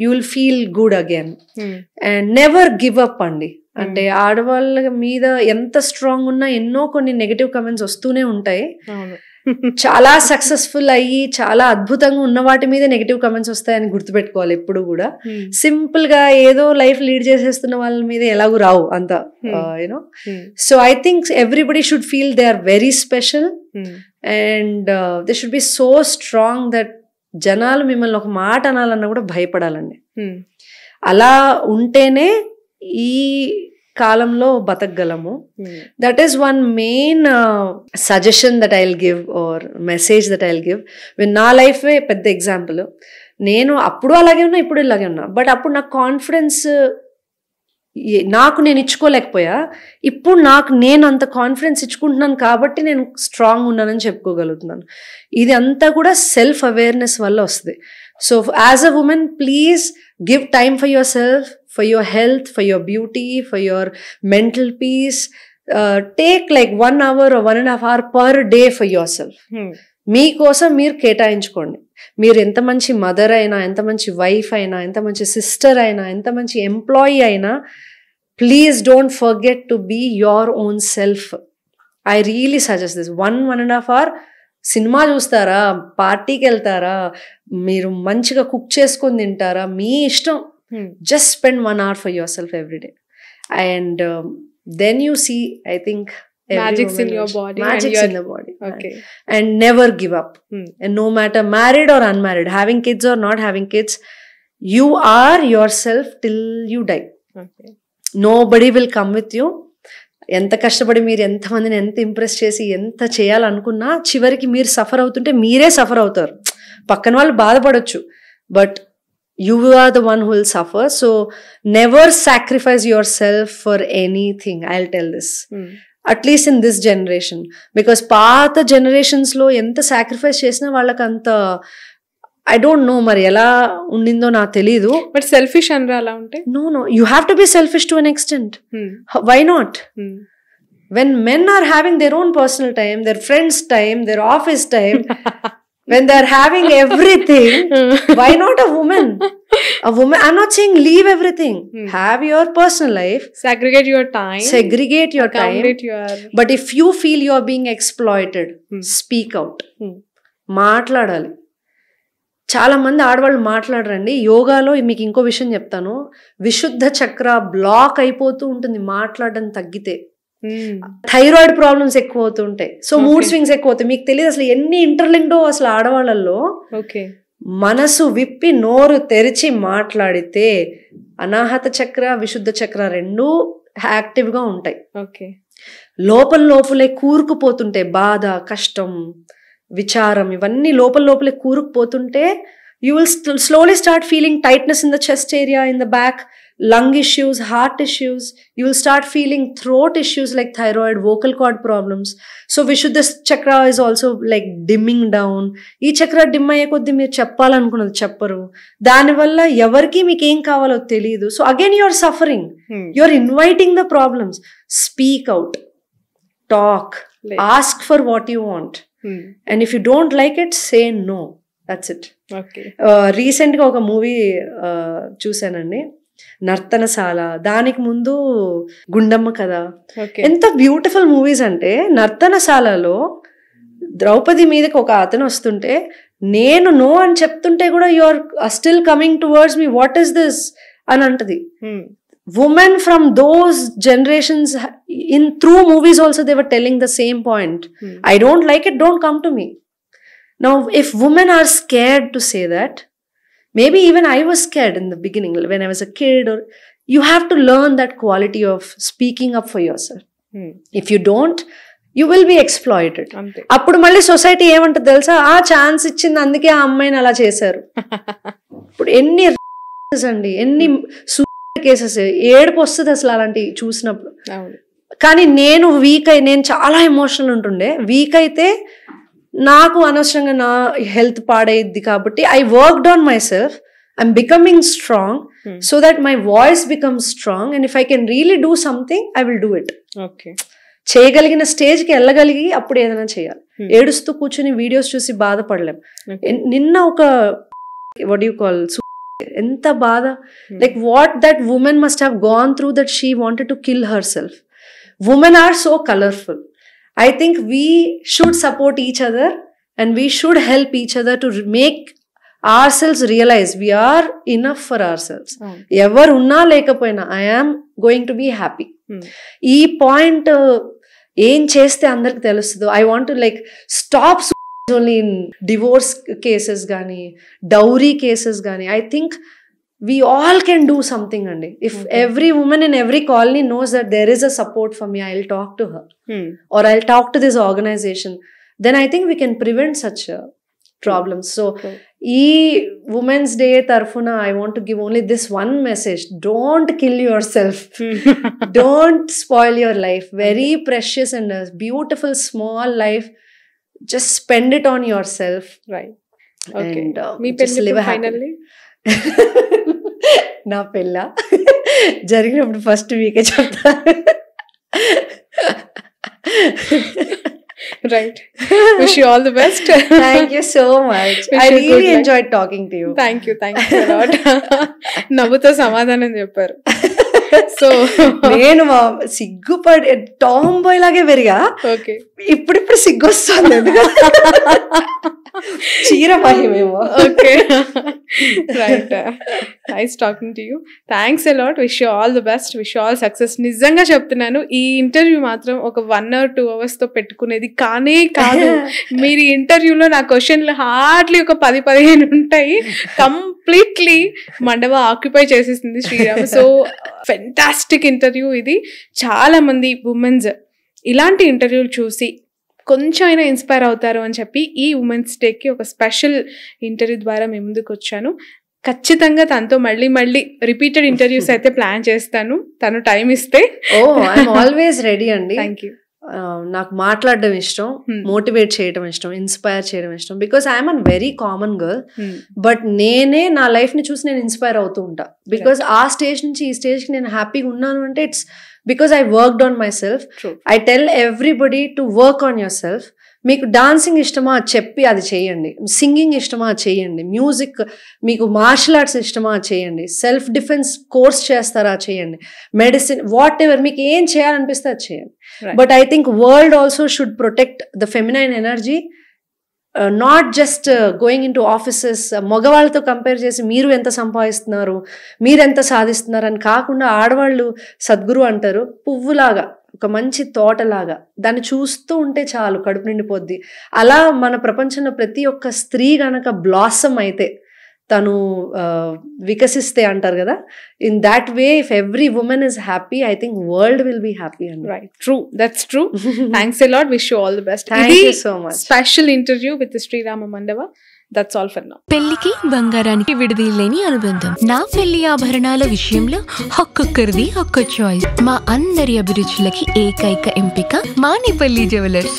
you will feel good again. And never give up andi. అంటే ఆడవాళ్ళ మీద ఎంత స్ట్రాంగ్ ఉన్నా ఎన్నో కొన్ని నెగటివ్ కమెంట్స్ వస్తూనే ఉంటాయి. చాలా సక్సెస్ఫుల్ అయ్యి చాలా అద్భుతంగా ఉన్న వాటి మీద నెగటివ్ కమెంట్స్ వస్తాయని గుర్తుపెట్టుకోవాలి ఎప్పుడు కూడా. సింపుల్ గా ఏదో లైఫ్ లీడ్ చేసేస్తున్న వాళ్ళ మీద ఎలాగూ రావు అంత, you know. So I think everybody should feel they are very special and they should be so strong that జనాలు మిమ్మల్ని ఒక మాట అనాలన్నా కూడా భయపడాలండి. అలా ఉంటేనే ఈ కాలంలో బతకగలము. That is one main suggestion that I will give, or message that I will give. నా లైఫే పెద్ద ఎగ్జాంపుల్. నేను అప్పుడు అలాగే ఉన్నా, ఇప్పుడు ఇలాగే ఉన్నా. బట్ అప్పుడు నాకు కాన్ఫిడెన్స్ నాకు నేను ఇచ్చుకోలేకపోయా. ఇప్పుడు నేను అంత కాన్ఫిడెన్స్ ఇచ్చుకుంటున్నాను కాబట్టి నేను స్ట్రాంగ్ ఉన్నానని చెప్పుకోగలుగుతున్నాను. ఇది అంతా కూడా సెల్ఫ్ అవేర్నెస్ వల్ల వస్తుంది. So as a women, please give time for your self, for your health, for your beauty, for your mental peace. Take like 1 hour or 1.5 hour per day for yourself. మీకోసం మీరు కేటాయించుకోండి. మీరు ఎంత మంచి మదర్ అయినా, ఎంత మంచి వైఫ్ అయినా, ఎంత మంచి సిస్టర్ అయినా, ఎంత మంచి ఎంప్లాయీ అయినా, please don't forget to be your own self. I really suggest this. 1.5 hour సినిమా చూస్తారా, పార్టీకి వెళ్తారా, మీరు మంచిగా కుక్ చేసుకొని తింటారా, మీ ఇష్టం. Just spend 1 hour for yourself every day, and then you see, I think, magics in your body, magics in the body. Okay. And never give up. And no matter married or unmarried, having kids or not having kids, you are yourself till you die. Okay. Nobody will come with you. ఎంత కష్టపడి మీరు ఎంతమందిని ఎంత ఇంప్రెస్ చేసి ఎంత చేయాలనుకున్నా చివరికి మీరు సఫర్ అవుతుంటే మీరే సఫర్ అవుతారు. పక్కన వాళ్ళు బాధపడొచ్చు, but you are the one who will suffer. So never sacrifice yourself for anything. I'll tell this. At least in this generation, because పాత generations లో ఎంత sacrifice చేసినా వాళ్ళకి అంత, I don't know మరి ఎలా ఉండిందో నాకు తెలీదు. బట్ సెల్ఫిష్ అనరా అలా ఉంటే? No, you have to be selfish to an extent. Why not? When men are having their own personal time, their friends time, their office time, when they're having everything, why not a woman? I'm not saying leave everything. Have your personal life. Segregate your time. But if you feel you're being exploited, speak out. మాట్లాడాలి. చాలా మంది ఆడవాళ్ళు మాట్లాడరండి. యోగాలో మీకు ఇంకో విషయం చెప్తాను. విశుద్ధ చక్ర బ్లాక్ అయిపోతూ ఉంటుంది మాట్లాడడం తగ్గితే. థైరాయిడ్ ప్రాబ్లమ్స్ ఎక్కువ అవుతుంటాయి. సో మూడ్ స్వింగ్స్ ఎక్కువ అవుతాయి. మీకు తెలియదు అసలు ఎన్ని ఇంటర్లింక్డో అసలు ఆడవాళ్ళల్లో. మనసు విప్పి నోరు తెరిచి మాట్లాడితే అనాహత చక్ర, విశుద్ధ చక్ర రెండూ యాక్టివ్ గా ఉంటాయి. లోపలే కూరుకుపోతుంటే బాధ, కష్టం, విచారం ఇవన్నీ లోపలే కూరుకుపోతుంటే you will slowly start feeling tightness in the chest area, in the back, lung issues, heart issues. You will start feeling throat issues like thyroid, vocal cord problems. So Vishuddha chakra is also like dimming down. Ee chakra dim ayye koddi meer cheppalanukunnadi chepparu. Dani valla evarki meeku em kavalo teliyadu. So again you are suffering. You are inviting the problems. Speak out. Talk. Ask for what you want. And if you don't like it, say no. That's it. Recent గా ఒక మూవీ చూసానండి, నర్తనశాల. దానికి ముందు గుండమ్మ కథ. ఎంత బ్యూటిఫుల్ మూవీస్ అంటే, నర్తనశాలలో ద్రౌపది మీదకి ఒక అతను వస్తుంటే నేను నో అని చెప్తుంటే కూడా you are still coming towards me, what is this అని అంటది. Women from those generations, through movies also, they were telling the same point. I don't like it, don't come to me. Now, if women are scared to say that, maybe even I was scared in the beginning when I was a kid, or you have to learn that quality of speaking up for yourself. If you don't, you will be exploited. అప్పుడు మళ్ళీ సొసైటీ ఏమంటుంది తెలుసా, ఆ ఛాన్స్ ఇచ్చింది అందుకే ఆ అమ్మాయిని అలా చేశారు. ఇప్పుడు ఎన్ని అండి, ఎన్ని కేసెస్, ఏడుపు వస్తుంది అసలు అలాంటివి చూసినప్పుడు. కానీ నేను నేను చాలా ఎమోషనల్ ఉంటుండే. వీక్ అయితే నాకు అనవసరంగా నా హెల్త్ పాడైద్ది కాబట్టి I worked on my self. I'm becoming strong so that my voice becomes strong. And if I can really do something, I will do it. చేయగలిగిన స్టేజ్కి వెళ్ళగలిగి అప్పుడు ఏదైనా చేయాలి. ఏడుస్తూ కూర్చుని వీడియోస్ చూసి బాధపడలేం. నిన్న ఒక వాట్ యు కాల్, ఎంత బాధ, like what that women must have gone through that she wanted to kill herself. Women are so colourful. I think we should support each other and we should help each other to make ourselves realize we are enough for ourselves. Ever unna lekapoina, I am going to be happy. Ee point em cheste andariki telustudo. I want to like stop only in divorce cases gani, dowry cases gani. I think we all can do something, andi. If every woman in every colony knows that there is a support for me, I'll talk to her, or I'll talk to this organization, then I think we can prevent such problems. So Women's Day tarfuna I want to give only this one message: don't kill yourself. Don't spoil your life. Very precious and a beautiful small life. Just spend it on yourself. Right. Okay. And me just live finally. నా పెళ్ళ జరిగినప్పుడు ఫస్ట్ వీకే చెప్తా. Right. Wish you all the best. Thank you so much. I really enjoyed talking to you. Thank you a lot. నవ్వుతో సమాధానం చెప్పారు. సో నేను సిగ్గుపడి టామ్ బాయ్ లాగే పెరిగా, ఇప్పుడు సిగ్గు వస్తుంది చీర మహిమేమో. Okay, right. Nice talking to you. Thanks a lot. Wish you all the best. Wish you all success. నిజంగా చెప్తున్నాను, ఈ ఇంటర్వ్యూ మాత్రం ఒక 1 or 2 hours తో పెట్టుకునేది కానే కాదు. మీరు ఈ ఇంటర్వ్యూలో నా క్వశ్చన్లు హార్డ్లీ ఒక 10-15 ఉంటాయి. కంప్లీట్లీ మండవ ఆక్యుపై చేసేసింది శ్రీరామ్. సో ఫెంటాస్టిక్ ఇంటర్వ్యూ ఇది. చాలా మంది ఉమెన్స్ ఇలాంటి ఇంటర్వ్యూలు చూసి కొంచెం అయినా ఇన్స్పైర్ అవుతారు అని చెప్పి ఈ ఉమెన్స్ డేకి ఒక స్పెషల్ ఇంటర్వ్యూ ద్వారా మేము ముందుకు వచ్చాను. ఖచ్చితంగా తనతో మళ్ళీ రిపీటెడ్ ఇంటర్వ్యూస్ అయితే ప్లాన్ చేస్తాను, తను టైం ఇస్తే. ఐఎమ్ ఆల్వేస్ రెడీ అండి. Thank you. నాకు మాట్లాడడం ఇష్టం, మోటివేట్ చేయడం ఇష్టం, ఇన్స్పైర్ చేయడం ఇష్టం. Because I'm an very common girl, but నేనే నా లైఫ్ ని చూసి నేను ఇన్స్పైర్ అవుతూ ఉంటా. బికాస్ ఆ స్టేజ్ నుంచి ఈ స్టేజ్ కి నేను హ్యాపీగా ఉన్నాను అంటే it's because I worked on my self. I tell everybody to work on your self. మీకు డాన్సింగ్ ఇష్టమా చెప్పి అది చేయండి, సింగింగ్ ఇష్టమా చేయండి, మ్యూజిక్, మీకు మార్షల్ ఆర్ట్స్ ఇష్టమా చేయండి, సెల్ఫ్ డిఫెన్స్ కోర్స్ చేస్తారా చేయండి, మెడిసిన్, వాట్ ఎవర్ మీకు ఏం చేయాలనిపిస్తే అది చేయండి. But I think world also should protect the feminine energy, not just going in to offices, మగవాళ్ళతో కంపేర్ చేసి మీరు ఎంత సంపాదిస్తున్నారు, మీరు ఎంత సాధిస్తున్నారు అని కాకుండా, ఆడవాళ్ళు సద్గురు అంటారు, పువ్వులాగా, ఒక మంచి తోటలాగా దాన్ని చూస్తూ ఉంటే చాలు, కడుపు నిండిపోద్ది. అలా మన ప్రపంచంలో ప్రతి ఒక్క స్త్రీ గనక బ్లాసమ్ అయితే, తను వికసిస్తే అంటారు కదా, in that way if every women is happy, I think world will be happy. And right, true, that's true. Thanks a lot. Wish you all the best. Thank you so much. Special interview with Srirama Mandava. That's all for now. పెళ్లికి బంగారానికి విడదీయలేని అనుబంధం. నా పెళ్లి ఆభరణాల విషయంలో ఒక్కొక్కరిది ఒక్కో చాయిస్. మా అందరి అభిరుచులకి ఏకైక ఎంపిక మానిపల్లి జ్యువెలర్స్.